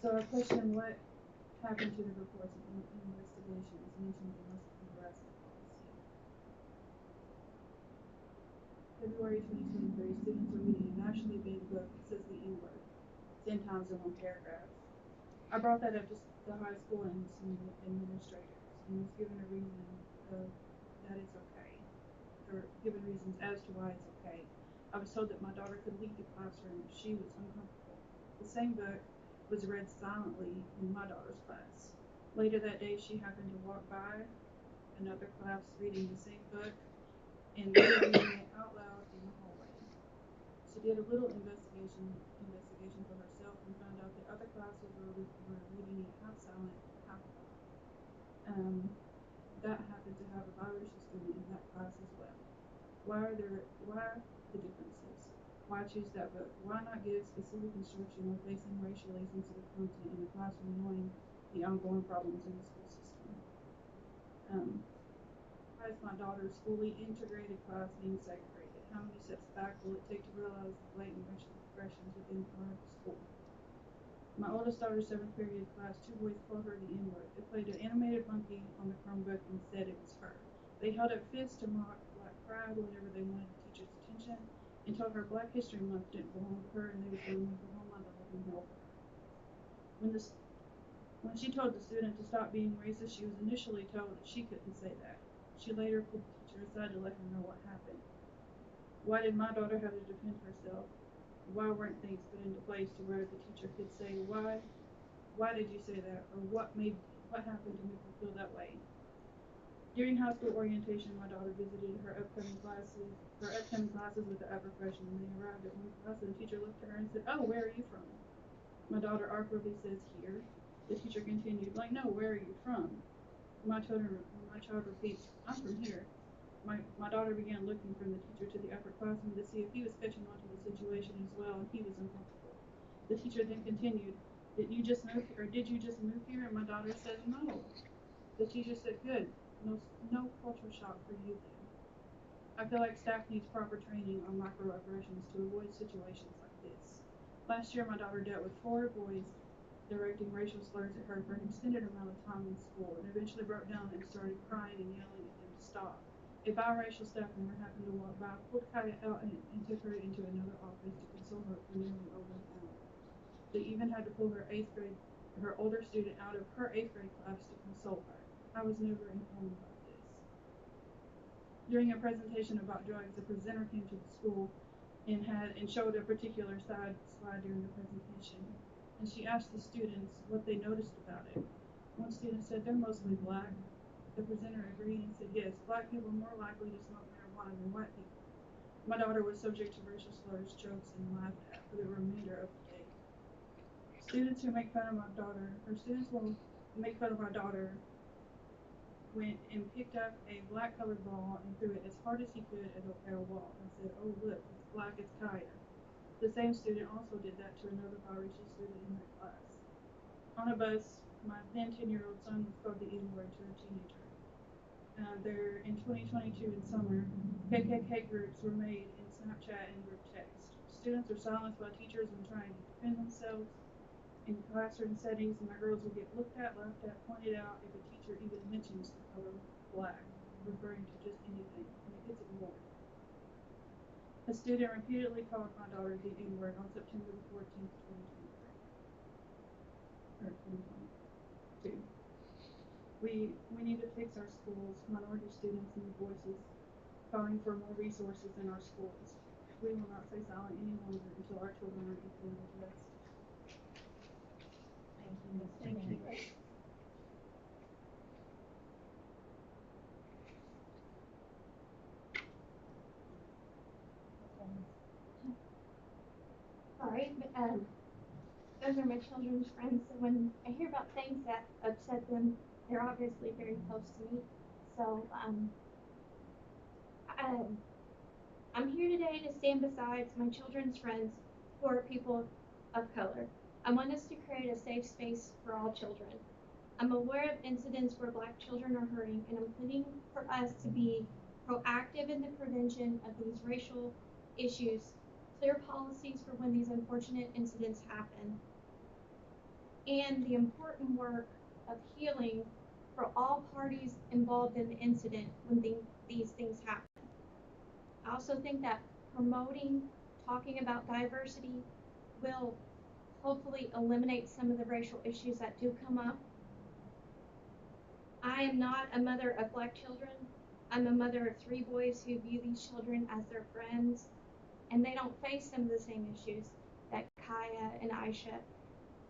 So I question what happened to the reports of investigations mentioned there must be harassment policy. February 2023, students are reading a nationally banned book that says the N-word 10 times in one paragraph. I brought that up to the high school and some administrators, and was given a reason that it's okay, or given reasons as to why it's okay. I was told that my daughter could leave the classroom if she was uncomfortable. The same book was read silently in my daughter's class. Later that day, she happened to walk by another class reading the same book, and they were reading it out loud in the hallway. She did a little investigation for herself and found out that other classes were reading it half silent, half loud. That happened to have a biracial student in that class as well. Why the differences? Why choose that book? Why not give specific instruction on facing racially sensitive content in the classroom, knowing the ongoing problems in the school system? Why is my daughter's fully integrated class being segregated? How many steps back will it take to realize the blatant racial aggressions within our school? My oldest daughter's 7th period class, 2 boys called her the N-word. They played an animated monkey on the Chromebook and said it was her. They held up fists to mock Black pride whenever they wanted the teacher's attention and told her Black History Month didn't belong to her and they would go remove the whole month of living hell for her. When she told the student to stop being racist, she was initially told that she couldn't say that. She later pulled the teacher aside to let her know what happened. Why did my daughter have to defend herself? Why weren't things put into place to where the teacher could say, why did you say that? Or what happened to make you feel that way? During high school orientation, my daughter visited her upcoming classes with the upper freshmen. They arrived at one class and the teacher looked at her and said, "Oh, where are you from?" My daughter awkwardly says, "Here." The teacher continued, "Like, no, where are you from?" My child repeats, "I'm from here." My daughter began looking from the teacher to the upperclassman to see if he was catching on to the situation as well, and he was uncomfortable. The teacher then continued, Did you just move here? And my daughter said, "No." The teacher said, "Good. No culture shock for you then." I feel like staff needs proper training on microaggressions to avoid situations like this. Last year, my daughter dealt with 4 boys directing racial slurs at her for an extended amount of time in school and eventually broke down and started crying and yelling at them to stop. A biracial staff member happened to walk by, pulled Kaya out and took her into another office to console her for nearly over an hour. They even had to pull her older student out of her 8th grade class to console her. I was never informed about this. During a presentation about drugs, the presenter came to the school and showed a particular slide during the presentation. And she asked the students what they noticed about it. One student said, "They're mostly Black." The presenter agreed and said, "Yes, Black people are more likely to smoke marijuana than white people." My daughter was subject to racial slurs, jokes, and laughed at for the remainder of the day. Students will make fun of my daughter went and picked up a black colored ball and threw it as hard as he could at a wall and said, "Oh, look, it's black, it's Kaya." The same student also did that to another biracial student in that class. On a bus, my then 10-year-old son was called the N-word to a teenager. In 2022 in summer, KKK groups were made in Snapchat and group text. Students are silenced by teachers when trying to defend themselves. In classroom settings, my girls will get looked at, laughed at, pointed out if a teacher even mentions the color Black, referring to just anything, and it gets ignored. A student repeatedly called my daughter the N-word on September the 14th, 2022. We need to fix our schools. Minority students need voices, calling for more resources in our schools. We will not stay silent any longer until our children are equally addressed. Thank you, Ms. Thank you. Sorry, but those are my children's friends, so when I hear about things that upset them, they're obviously very close to me. So I'm here today to stand beside my children's friends who are people of color. I want us to create a safe space for all children. I'm aware of incidents where Black children are hurting, and I'm pleading for us to be proactive in the prevention of these racial issues, clear policies for when these unfortunate incidents happen, and the important work of healing for all parties involved in the incident when these things happen. I also think that talking about diversity will hopefully eliminate some of the racial issues that do come up. I am not a mother of Black children. I'm a mother of 3 boys who view these children as their friends, and they don't face some of the same issues that Kaya and Aisha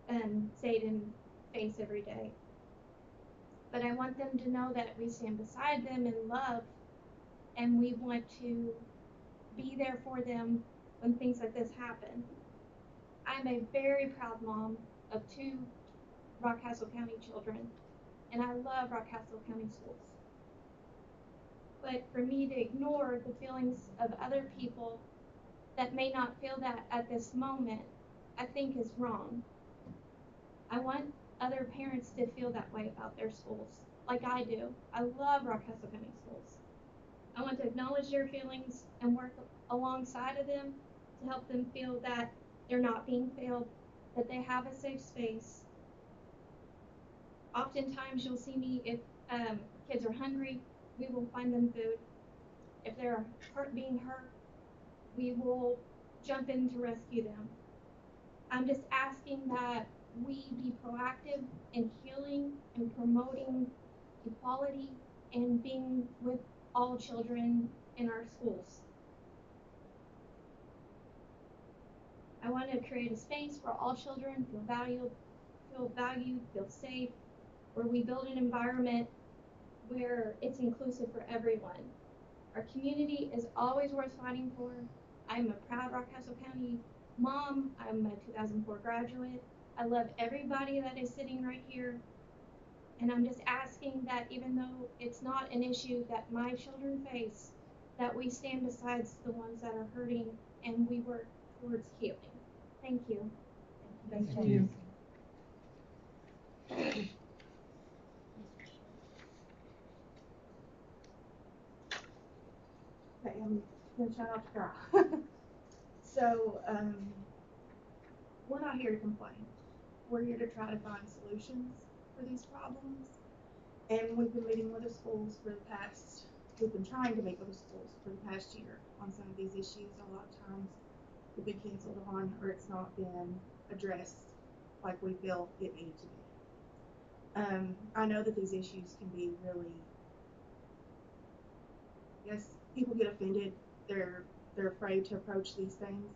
and Zayden face every day. But I want them to know that we stand beside them in love, and we want to be there for them when things like this happen. I'm a very proud mom of 2 Rockcastle County children, and I love Rockcastle County schools. But for me to ignore the feelings of other people that may not feel that at this moment, I think is wrong. I want other parents to feel that way about their schools, like I do. I love Rockcastle County schools. I want to acknowledge their feelings and work alongside of them to help them feel that they're not being failed, that they have a safe space. Oftentimes you'll see me if kids are hungry, we will find them food. If they're being hurt, we will jump in to rescue them. I'm just asking that we be proactive in healing and promoting equality and being with all children in our schools. I want to create a space where all children feel valued, feel safe, where we build an environment where it's inclusive for everyone. Our community is always worth fighting for. I'm a proud Rockcastle County mom. I'm a 2004 graduate. I love everybody that is sitting right here. And I'm just asking that even though it's not an issue that my children face, that we stand beside the ones that are hurting and we work towards healing. Thank you. Thank you. Okay, I'm gonna try not to cry. So, we're not here to complain. We're here to try to find solutions for these problems. And we've been meeting with the schools we've been trying to meet with the schools for the past year on some of these issues. A lot of times they've been canceled on or it's not been addressed like we feel it needed to be. I know that these issues can be really, yes, people get offended. They're afraid to approach these things,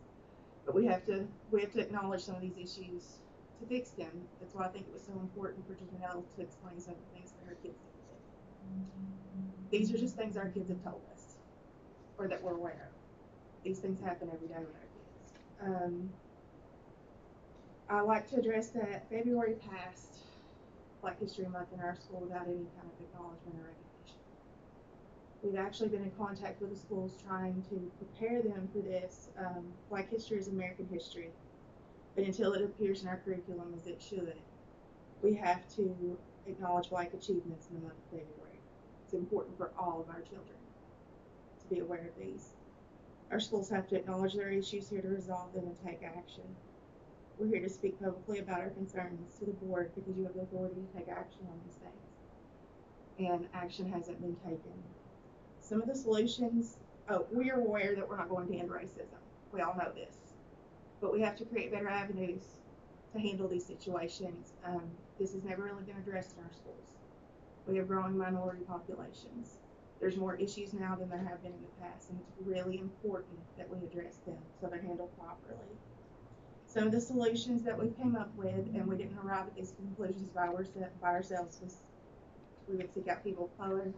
but we have to acknowledge some of these issues to fix them. That's why I think it was so important for Janelle to explain some of the things that her kids did. These are just things our kids have told us, or that we're aware of. These things happen every day with our kids. I like to address that February passed Black History Month in our school without any kind of acknowledgement or recognition. We've actually been in contact with the schools trying to prepare them for this. Black history is American history, but until it appears in our curriculum as it should, we have to acknowledge Black achievements in the month of February. It's important for all of our children to be aware of these. Our schools have to acknowledge their issues here to resolve them and take action. We're here to speak publicly about our concerns to the board because you have the authority to take action on these things. And action hasn't been taken. Some of the solutions, we are aware that we're not going to end racism. We all know this. But we have to create better avenues to handle these situations. This has never really been addressed in our schools. We have growing minority populations. There's more issues now than there have been in the past, and it's really important that we address them so they're handled properly. Some of the solutions that we came up with, and we didn't arrive at these conclusions by ourselves, was we would seek out people of color,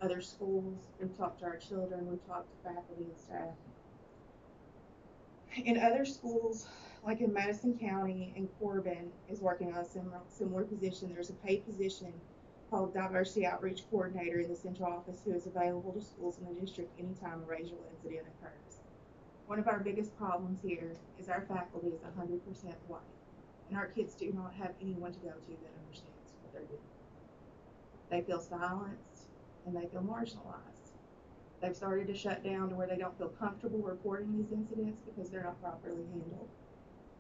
other schools, we've talked to our children, we've talked to faculty and staff. In other schools, like in Madison County and Corbin is working on a similar position. There's a paid position called Diversity Outreach Coordinator in the central office who is available to schools in the district anytime a racial incident occurs. One of our biggest problems here is our faculty is 100% white, and our kids do not have anyone to go to that understands what they're doing. They feel silenced and they feel marginalized. They've started to shut down to where they don't feel comfortable reporting these incidents because they're not properly handled.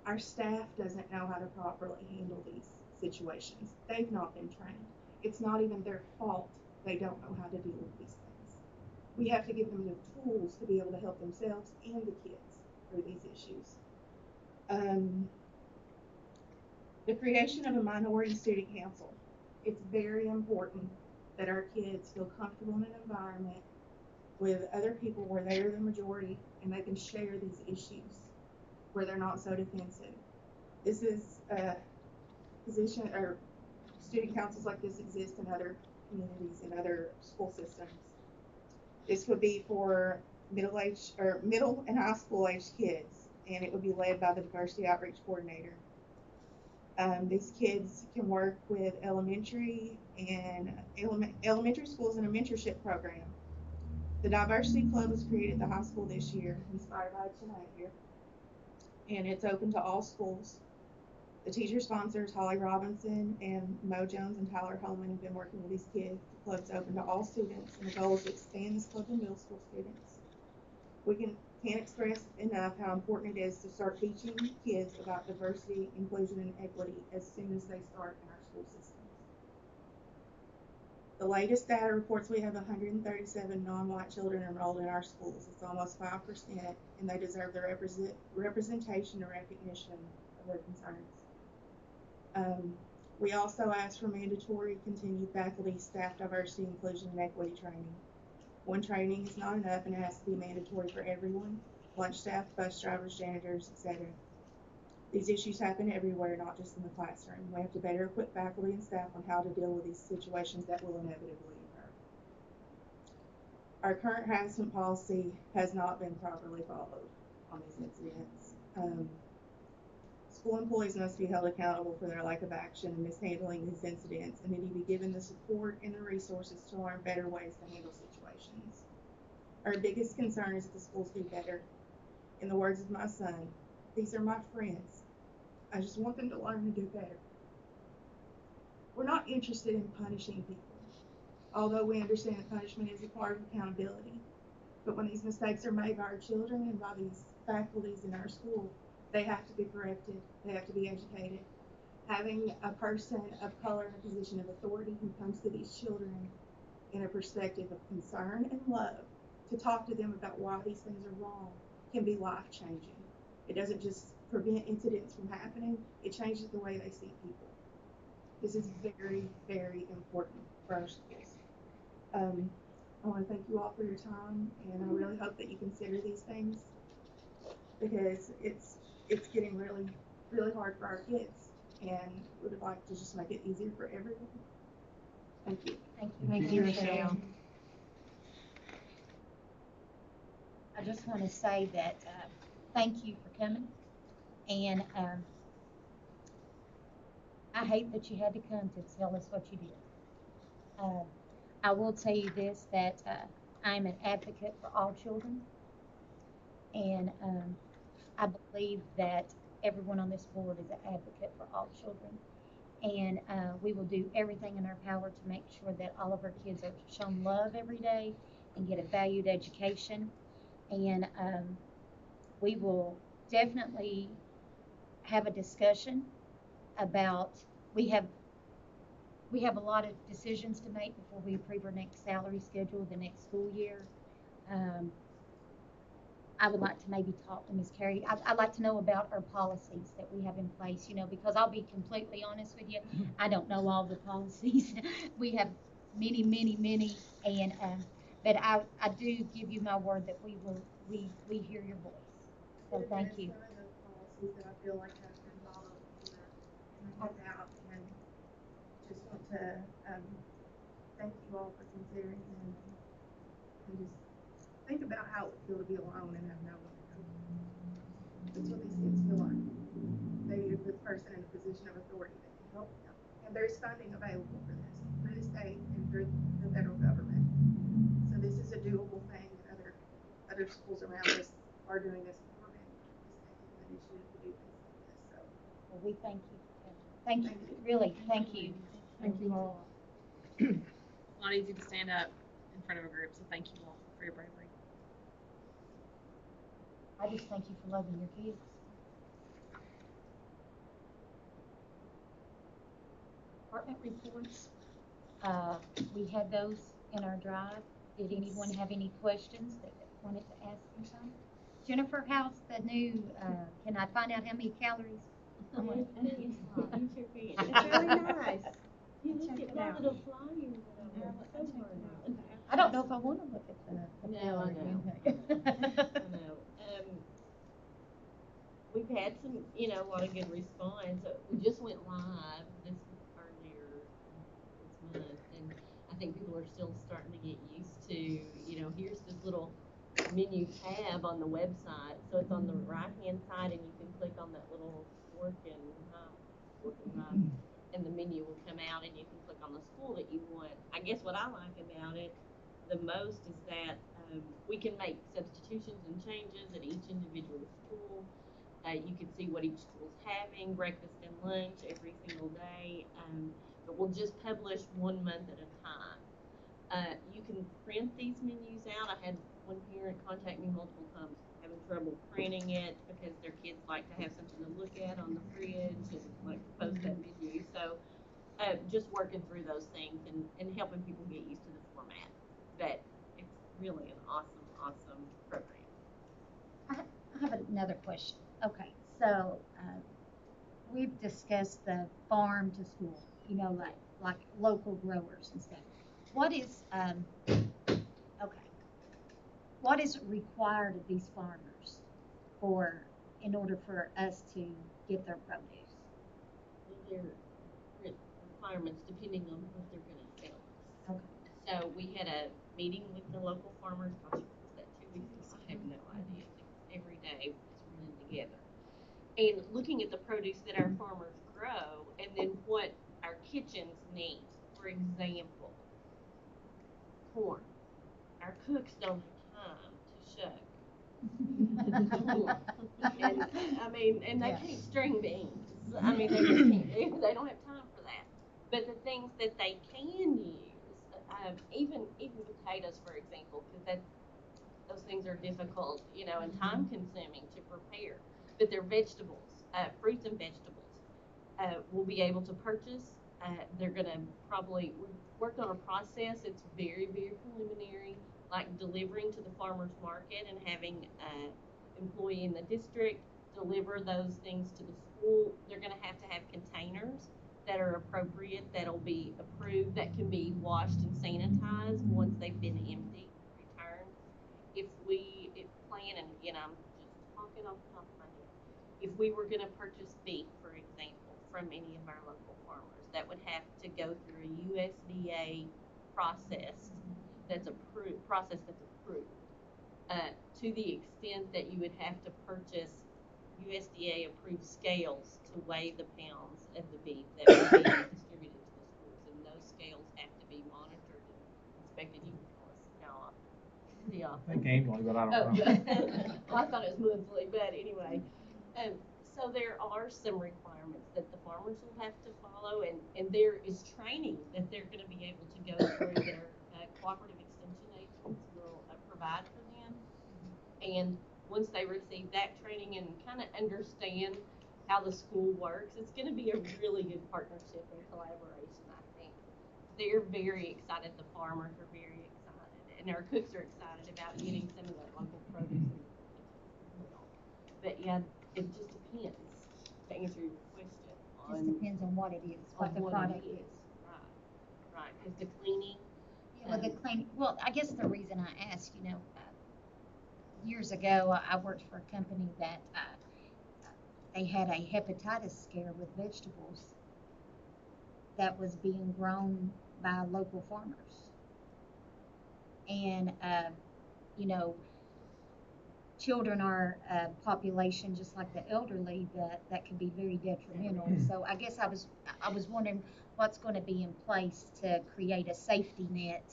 Our staff doesn't know how to properly handle these situations. They've not been trained. It's not even their fault they don't know how to deal with these things. We have to give them the tools to be able to help themselves and the kids through these issues. The creation of a minority student council. It's very important that our kids feel comfortable in an environment with other people where they are the majority and they can share these issues where they're not so defensive. This is a position, or student councils like this exist in other communities and other school systems. This would be for middle and high school aged kids, and it would be led by the Diversity Outreach Coordinator. These kids can work with elementary schools in a mentorship program. The Diversity Club was created at the high school this year, inspired by tonight here, and it's open to all schools. The teacher sponsors, Holly Robinson and Mo Jones and Tyler Holman, have been working with these kids. The club's open to all students, and the goal is to expand this club to middle school students. We can't express enough how important it is to start teaching kids about diversity, inclusion, and equity as soon as they start in our school systems. The latest data reports we have 137 non-white children enrolled in our schools. It's almost 5%, and they deserve the representation and recognition of their concerns. We also asked for mandatory continued faculty, staff diversity, inclusion, and equity training. One training is not enough, and it has to be mandatory for everyone: lunch staff, bus drivers, janitors, etc. These issues happen everywhere, not just in the classroom. We have to better equip faculty and staff on how to deal with these situations that will inevitably occur. Our current harassment policy has not been properly followed on these incidents. School employees must be held accountable for their lack of action in mishandling these incidents, and need to be given the support and the resources to learn better ways to handle situations. Our biggest concern is that the schools do better. In the words of my son, "These are my friends. I just want them to learn to do better." We're not interested in punishing people, although we understand that punishment is a part of accountability. But when these mistakes are made by our children and by these faculties in our school, they have to be corrected. They have to be educated. Having a person of color in a position of authority who comes to these children in a perspective of concern and love to talk to them about why these things are wrong can be life-changing. It doesn't just prevent incidents from happening, it changes the way they see people. This is very, very important for our schools. I want to thank you all for your time, and I really hope that you consider these things, because it's getting really, really hard for our kids, and we would like to just make it easier for everyone. Thank you. Thank you, Michelle. I just want to say that thank you for coming, and I hate that you had to come to tell us what you did. I will tell you this, that I'm an advocate for all children, and I believe that everyone on this board is an advocate for all children, and we will do everything in our power to make sure that all of our kids are shown love every day and get a valued education. And we will definitely have a discussion about, we have a lot of decisions to make before we approve our next salary schedule the next school year. I would like to maybe talk to Ms. Carey. I'd like to know about our policies that we have in place, because I'll be completely honest with you, I don't know all the policies. We have many, and but I do give you my word that we hear your voice. So thank you. Some of those policies that I feel like have been followed in the handout, and just want to thank you all for considering them, and just think about how it would feel to be alone and have no one to go to. That's what these kids feel like. They need a person in a position of authority that can help them, and there's funding available for this through the state and through the federal government. So this is a doable thing, and other schools around us are doing this. Morgan is taking the initiative to do things like this. So well, we thank you. Thank you. Really, thank you. Thank you all. It's not easy to stand up in front of a group, so thank you all for your bravery. I just thank you for loving your kids. Department reports. We had those in our drive. Did anyone have any questions that wanted to ask anything? Jennifer, how's the new, can I find out how many calories? It's really nice. You look at my little flyer I don't know if I want to look at the No, calorie I know. intake. I know. We've had some, a lot of good response. We just went live earlier this month, and I think people are still starting to get used to, here's this little menu tab on the website. So it's on the right-hand side, and you can click on that little fork and knife, and the menu will come out, and you can click on the school that you want. I guess what I like about it the most is that we can make substitutions and changes at each individual school. You can see what each school's having breakfast and lunch every single day, but we'll just publish 1 month at a time. You can print these menus out. I had one parent contact me multiple times having trouble printing it because their kids like to have something to look at on the fridge and like to post that menu. So just working through those things and helping people get used to the format. But it's really an awesome, awesome program. I have another question. Okay, so we've discussed the farm to school, you know, like local growers and stuff. What is what is required of these farmers in order for us to get their produce? Their requirements depending on what they're going to sell us. Okay. So we had a meeting with the local farmers. Gosh, what was that, 2 weeks ago? I have no idea. Every day it's running together. And looking at the produce that our farmers grow and then what our kitchens need. For example, corn. Our cooks don't have time to shuck. And they can't string beans. I mean, they just can't. They don't have time for that. But the things that they can use, even potatoes, for example, because those things are difficult, you know, and time consuming to prepare. But they're vegetables, fruits and vegetables. We'll be able to purchase. They're going to we worked on a process. It's very, very preliminary, like delivering to the farmer's market and having an employee in the district deliver those things to the school. They're going to have containers that are appropriate, that'll be approved, that can be washed and sanitized once they've been emptied, returned. If I'm just talking off the top of my head, if we were going to purchase beef, for example, from any of our local farmers, that would have to go through a USDA process that's approved. To the extent that you would have to purchase USDA approved scales to weigh the pounds of the beef that would be distributed to the schools, and those scales have to be monitored and inspected. You can tell us how often. Yeah. I think annually, but I don't know. Well, I thought it was monthly, but anyway. So there are some requirements that the farmers will have to follow, and there is training that they're going to be able to go through. Their cooperative extension agents will provide for them. And once they receive that training and kind of understand how the school works, it's going to be a really good partnership and collaboration, I think. They're very excited. The farmers are very excited. And our cooks are excited about getting some of that local produce in the kitchen as well. But yeah, it just depends, to answer your question. Just depends on what it is, what the product is. Right, because the cleaning. Yeah, well, I guess the reason I ask, you know, years ago, I worked for a company that they had a hepatitis scare with vegetables that was being grown by local farmers. And, you know, children are a population just like the elderly that can be very detrimental. So I guess I was wondering what's going to be in place to create a safety net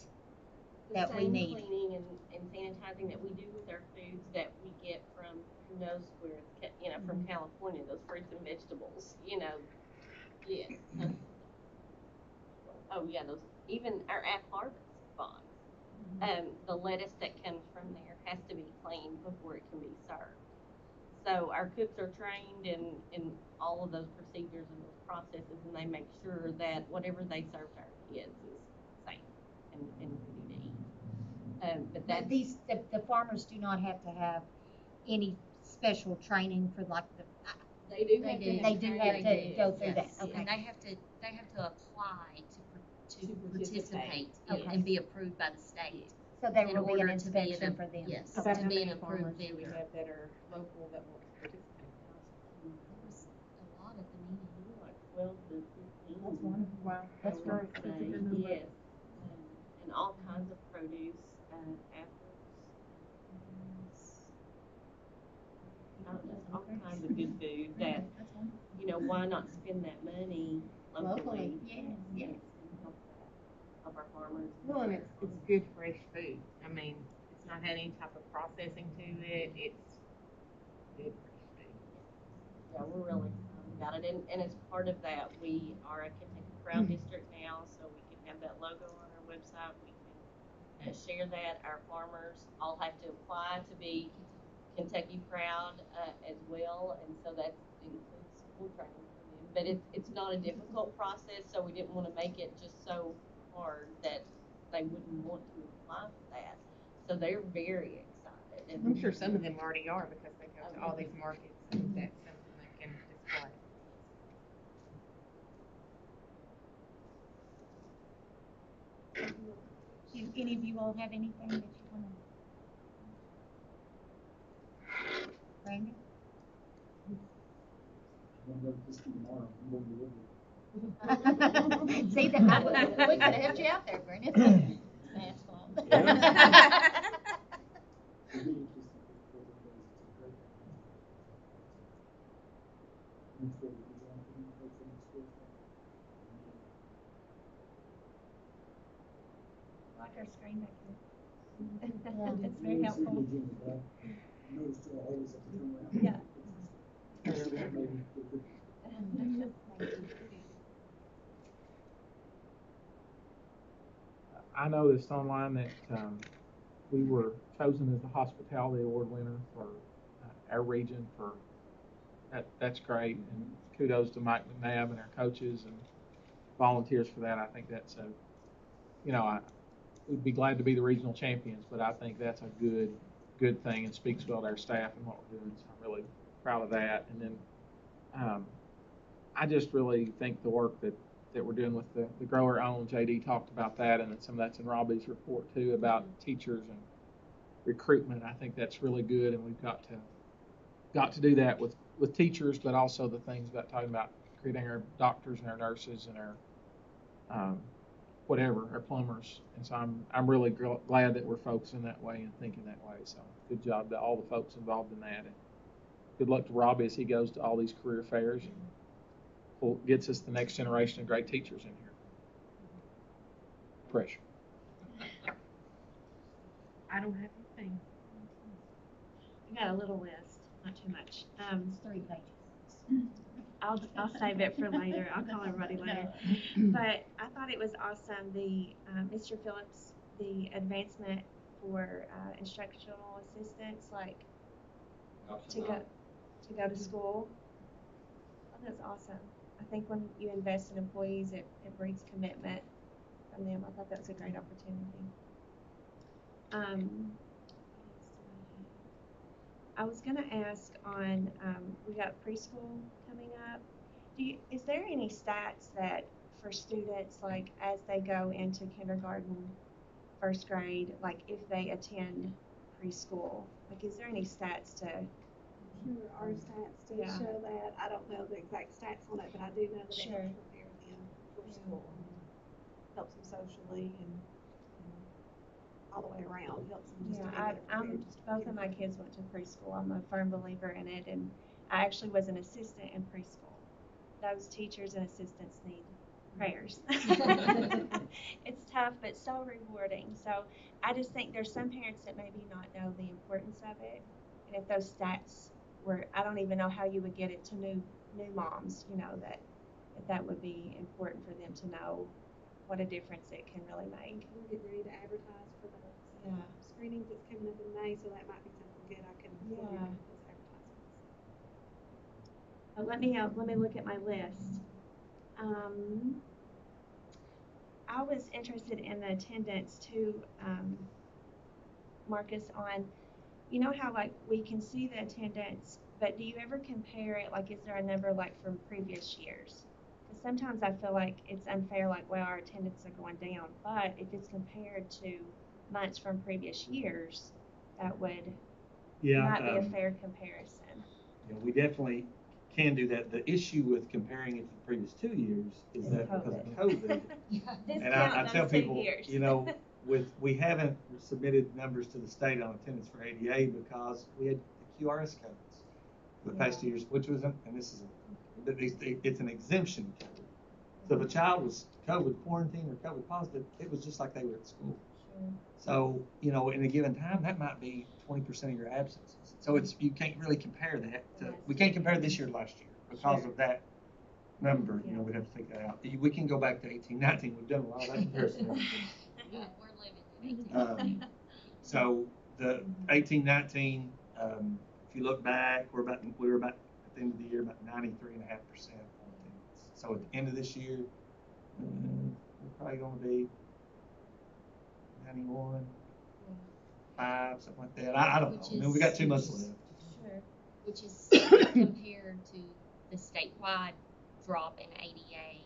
that we need. The same cleaning and sanitizing that we do with our foods that we get from who knows where, you know, from California, those fruits and vegetables, you know. Yes. Oh yeah, those, even our at-harvest box. The lettuce that comes from there has to be cleaned before it can be served. So our cooks are trained in all of those procedures and those processes, and they make sure that whatever they serve to our kids is safe and ready to eat. But the farmers do not have to have any special training for like the. They do have to go through that. Okay. And they have to apply to participate okay. and be approved by the state. So there will be an inspection for them. Yes, About to how be many an farmers approved do we vendor. have that are local that want to participate? There was a lot at the meeting. like 12 to 15. That's wonderful. Wow, that's great. That's a good number. Yes. And all kinds of produce, apples, all kinds of good food that, you know, why not spend that money locally? Yes. And help our farmers. Well, and it's good fresh food. I mean, it's not had any type of processing to it. It's good fresh food. Yeah, we're really excited about it, and as part of that, we are a Kentucky Proud District now, so we can have that logo on our website, we can share that, our farmers all have to apply to be Kentucky Proud, as well, and so that includes school training for them, but it's not a difficult process, so we didn't wanna make it just so hard that they wouldn't want to apply for that, so they're very excited. And I'm sure some of them already are because they go to all these markets and that's something they can display. Do any of you all have anything that you wanna? Brandon? I'm gonna go this tomorrow, I'm going to live with. See, that, we could have helped you out there, Brandon. That's fault. It'll be interesting for 4 days, it's a great. Next day, we go out and play for the school. Like our screen back here. It's very helpful. Notice to always have to turn around. Yeah. I noticed online that we were chosen as the hospitality award winner for our region. For that's great, and kudos to Mike McNabb and our coaches and volunteers for that. I think that's we'd be glad to be the regional champions, but I think that's a good thing and speaks well to our staff and what we're doing. So I'm really proud of that. And then I just really think the work that we're doing with the grower owned, JD talked about that, and some of that's in Robbie's report too about teachers and recruitment. I think that's really good, and we've got to do that with teachers, but also the things about talking about creating our doctors and our nurses and our our plumbers. And so I'm really glad that we're focusing that way and thinking that way. So good job to all the folks involved in that, and good luck to Robbie as he goes to all these career fairs and gets us the next generation of great teachers in here. Pressure. I don't have anything. I got a little list, not too much. It's 3 pages. I'll save it for later. I'll call everybody later. But I thought it was awesome. The Mr. Phillips, the advancement for instructional assistants, like to go to school. Oh, that's awesome. I think when you invest in employees, it breeds commitment from them. I thought that was a great opportunity. I was gonna ask on, we got preschool coming up. Is there any stats that for students, like as they go into kindergarten, 1st grade, like if they attend preschool, like is there any stats to? Sure, our stats do show that. I don't know the exact stats on it, but I do know that it helps prepare them for school. Helps them socially and all the way around. Helps them just to be better prepared. Both of my kids went to preschool. I'm a firm believer in it, and I actually was an assistant in preschool. Those teachers and assistants need prayers. It's tough, but so rewarding. So I just think there's some parents that maybe not know the importance of it, and if those stats were, I don't even know how you would get it to new moms, that would be important for them to know what a difference it can really make. We're getting ready to advertise for the screenings that's coming up in May, so that might be something good I can those advertisements. Let me look at my list. I was interested in the attendance too, Marcus, on, you know how like we can see the attendance, but do you ever compare it, like is there a number like from previous years? Because sometimes I feel like it's unfair, like, well, our attendance are going down, but if it's compared to months from previous years, that would not be a fair comparison. We definitely can do that. The issue with comparing it to the previous 2 years is that because of COVID, and I tell people, we haven't submitted numbers to the state on attendance for ADA because we had the QRS codes for the past 2 years, which was, and this is it's an exemption code. So if a child was COVID quarantined or COVID positive, it was just like they were at school. Sure. So, in a given time, that might be 20% of your absences. So you can't really compare that. We can't compare this year to last year because of that number, you know, we'd have to take that out. We can go back to 18, 19, we've done a lot of that comparison. Yeah, we're living in 18. So the 18, 19, if you look back, we were about at the end of the year about 93.5% on attendance. So at the end of this year, we're probably going to be 91, 5, something like that. I don't know. I mean, we got 2 months left. Sure. Which is compared to the statewide drop in ADA,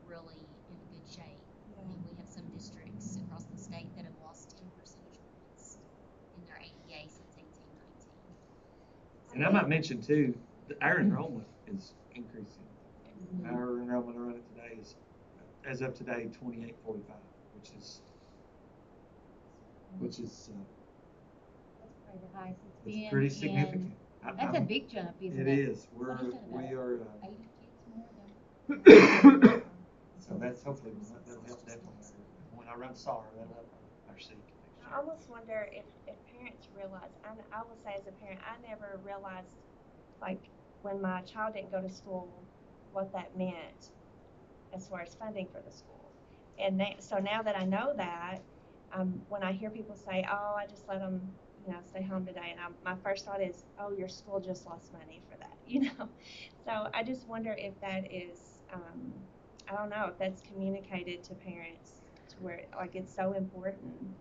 we're really in good shape. I mean, we have some districts across the state that have lost 10 percentage points in their ADA since 18, 19. And I might mention too, our enrollment is increasing. Our enrollment around it today is, as of today, 2845, which is That's probably the highest it's it's been. pretty significant. That's a big jump, isn't it? It is. What is that, We about are. 80 kids more than. So that's hopefully that'll help definitely. When I run SAR, that'll help our seat. I almost wonder if parents realize, I will say as a parent, I never realized, like, when my child didn't go to school, what that meant as far as funding for the school. And so now that I know that, when I hear people say, oh, I just let them, stay home today, and my first thought is, oh, your school just lost money for that, So I just wonder if that is, I don't know, if that's communicated to parents to where, like, it's so important.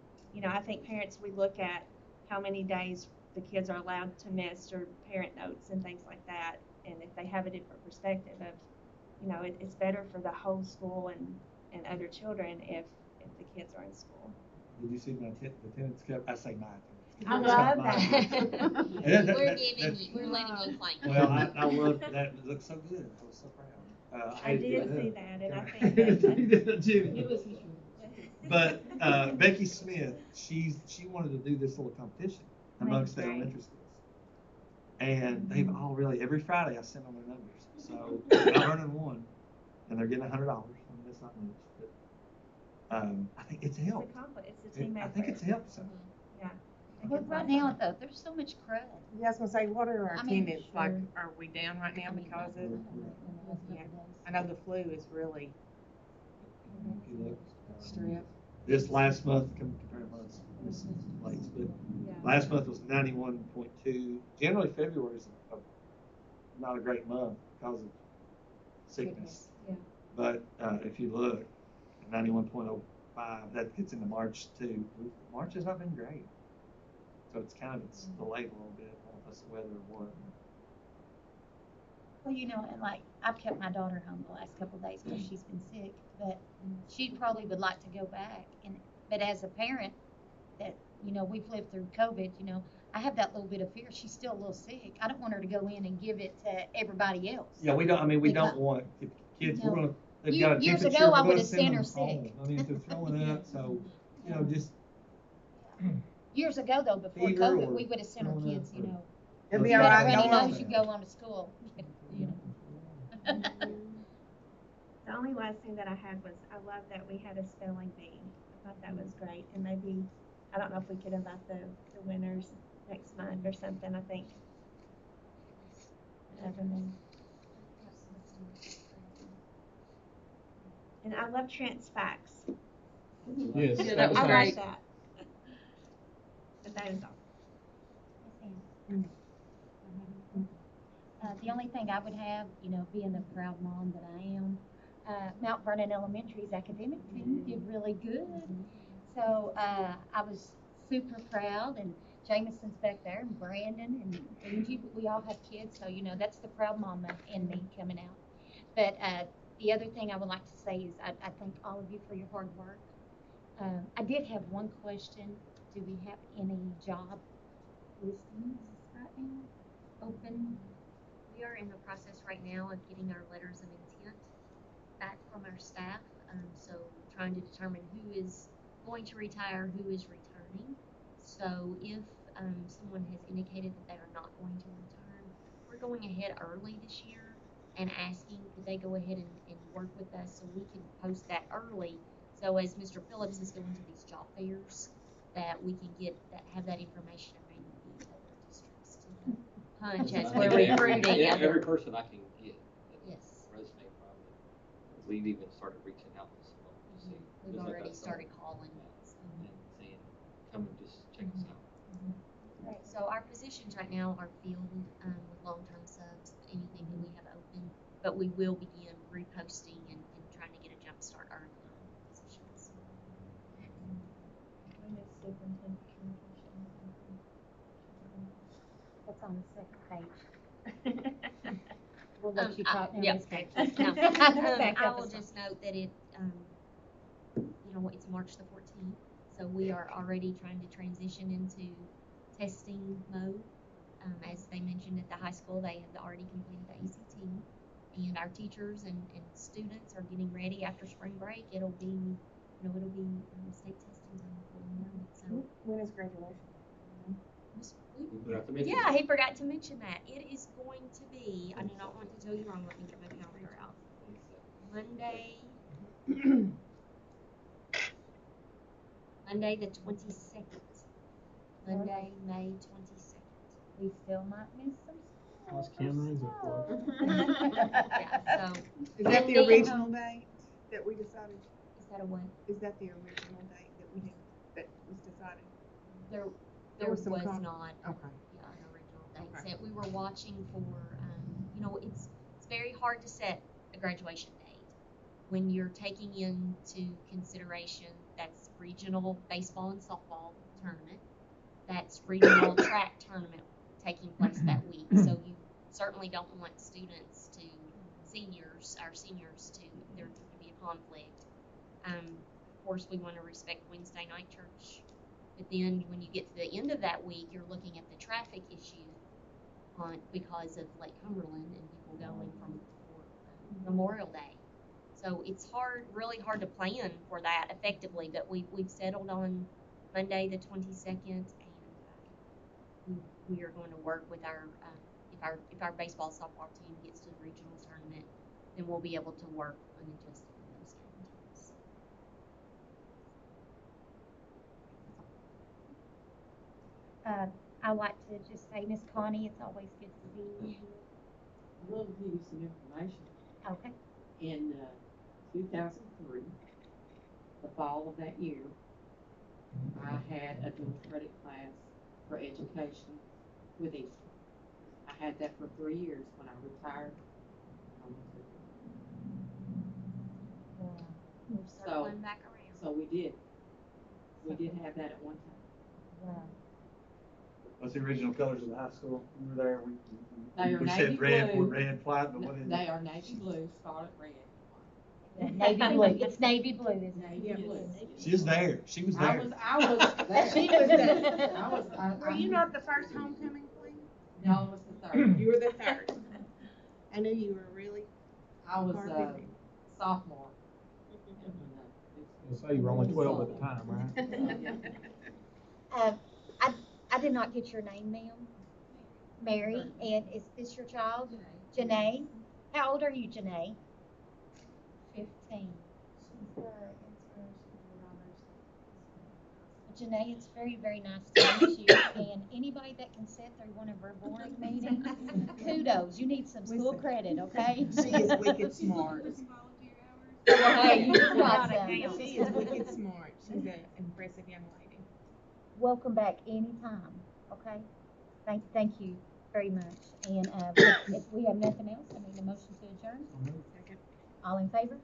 I think parents, we look at how many days the kids are allowed to miss or parent notes and things like that. And if they have a different perspective of, it's better for the whole school and other children if the kids are in school. Did you see my attendance cup? I say my I love that. We're letting you claim. Well, I love that. It looks so good. I was so proud. I did see that, and I think that. But Becky Smith, she wanted to do this little competition amongst the elementary schools. And they've all really, every Friday I send them their numbers. So I'm running one, and they're getting $100. I mean, that's not much, but I think it's helped. It's a team effort. I think it's helped some. Yeah. But right now, though, there's so much crowd. Yeah, I was gonna say, what are our attendance sure. like? Are we down right now because of? Yeah, I know the flu is really If you look, strip. this last month, compare months, this place, but last month was 91.2. Generally, February is not a great month because of sickness. Yeah. But if you look, 91.05, that gets into March too. March has not been great. So it's kind of, it's delayed a little bit. I don't know if that's the weather or what. Well, and like, I've kept my daughter home the last couple of days because she's been sick, but she probably would like to go back. But as a parent that, we've lived through COVID, I have that little bit of fear. She's still a little sick. I don't want her to go in and give it to everybody else. Yeah, we don't want kids, No. we're going to, they've got a Years temperature, ago, I we're would going have to send sent them her sick. home. I mean, if they're throwing up, so, just. Years ago, though, before Fever COVID, or we would have sent our kids, It'll be all right. Everybody Go knows you go on to school. The only last thing that I had was, I love that we had a spelling bee. I thought that was great, and maybe, I don't know if we could invite the winners next month or something. I think. And I love Trent's facts. Yes, Yeah, that was I nice. like that. But that is all. The only thing I would have, being the proud mom that I am, Mount Vernon Elementary's academic team did really good. So I was super proud, and Jameson's back there, and Brandon, and Angie. We all have kids, so that's the proud mama in me coming out. But the other thing I would like to say is I thank all of you for your hard work. I did have one question. Do we have any job listings right now open? We are in the process right now of getting our letters of intent back from our staff. So trying to determine who is going to retire, who is returning. So if someone has indicated that they are not going to return, we're going ahead early this year and asking could they go ahead and work with us so we can post that early. So as Mr. Phillips is going to these job fairs, that we can have that information and maybe the other districts to punch as we're recruiting. Every person I can get. Yes. Resume. we've even started reaching out to some of them to see. We've just like already that started song, calling. and saying, come and just check us out. Right, so our positions right now are filled, with long-term subs, anything that we have open, but we will begin reposting and trying to get a jump start early on positions. When is superintendent communication? That's on the second page. We'll let you talk now. Yeah, Ms. okay. Baxter. No, Back I up will a just note that it's March the 14th, so we are already trying to transition into testing mode. As they mentioned at the high school, they have already completed the ACT, and our teachers and students are getting ready after spring break. It'll be state testing time before we know it. So When is graduation? yeah, he forgot to mention that. It is going to be, I do not want to tell you wrong, let me get my calendar out. Monday the 22nd. Monday, May 22nd. We still might miss some How's Cameron? Is it what? Yeah, so. Is that the original date that we decided? Is that a what? Is that the original date that we had, that was decided? There was some not, Okay. yeah, an original date Okay. set. We were watching for, it's very hard to set a graduation date when you're taking into consideration that's regional baseball and softball tournament, that's regional track tournament taking place that week. So you certainly don't want our seniors to there to be a conflict. Of course, we want to respect Wednesday night church. But then when you get to the end of that week, you're looking at the traffic issue because of Lake Cumberland and people going for Memorial Day. So it's really hard to plan for that effectively, but we've settled on Monday the 22nd, and we are going to work with if our baseball softball team gets to the regionals tournament, then we'll be able to work on adjusting those calendars. I'd like to just say, Miss Connie, it's always good to see you. I will give you some information. Okay. In 2003, the fall of that year, I had a dual credit class for education with Eastern. I had that for 3 years. When I retired, I went to We're circling back around. So we did have that at one time. Wow. What's the original colors of the high school? You were there. They are we navy said red, blue. red, white, but what is it? They are navy blue, scarlet red, and Navy blue. It's navy blue, isn't it? navy blue. She was there. She was there. I was there. She was there. Were I you not the first homecoming queen? No, I was the third. You were the third. I knew you were really. I was a sophomore. You'll say you were only 12 at the time, right? I did not get your name, ma'am. Mary, and is this your child? Janae. How old are you, Janae? 15. Janae, it's very, very nice to meet you. And anybody that can sit through one of our boring meetings, kudos. You need some school credit, okay? She is wicked smart. Hey, you got She some. is wicked smart. She's an impressive young lady. Welcome back anytime, okay? Thank you very much. And if we have nothing else, I need a motion to adjourn. Second. All in favor?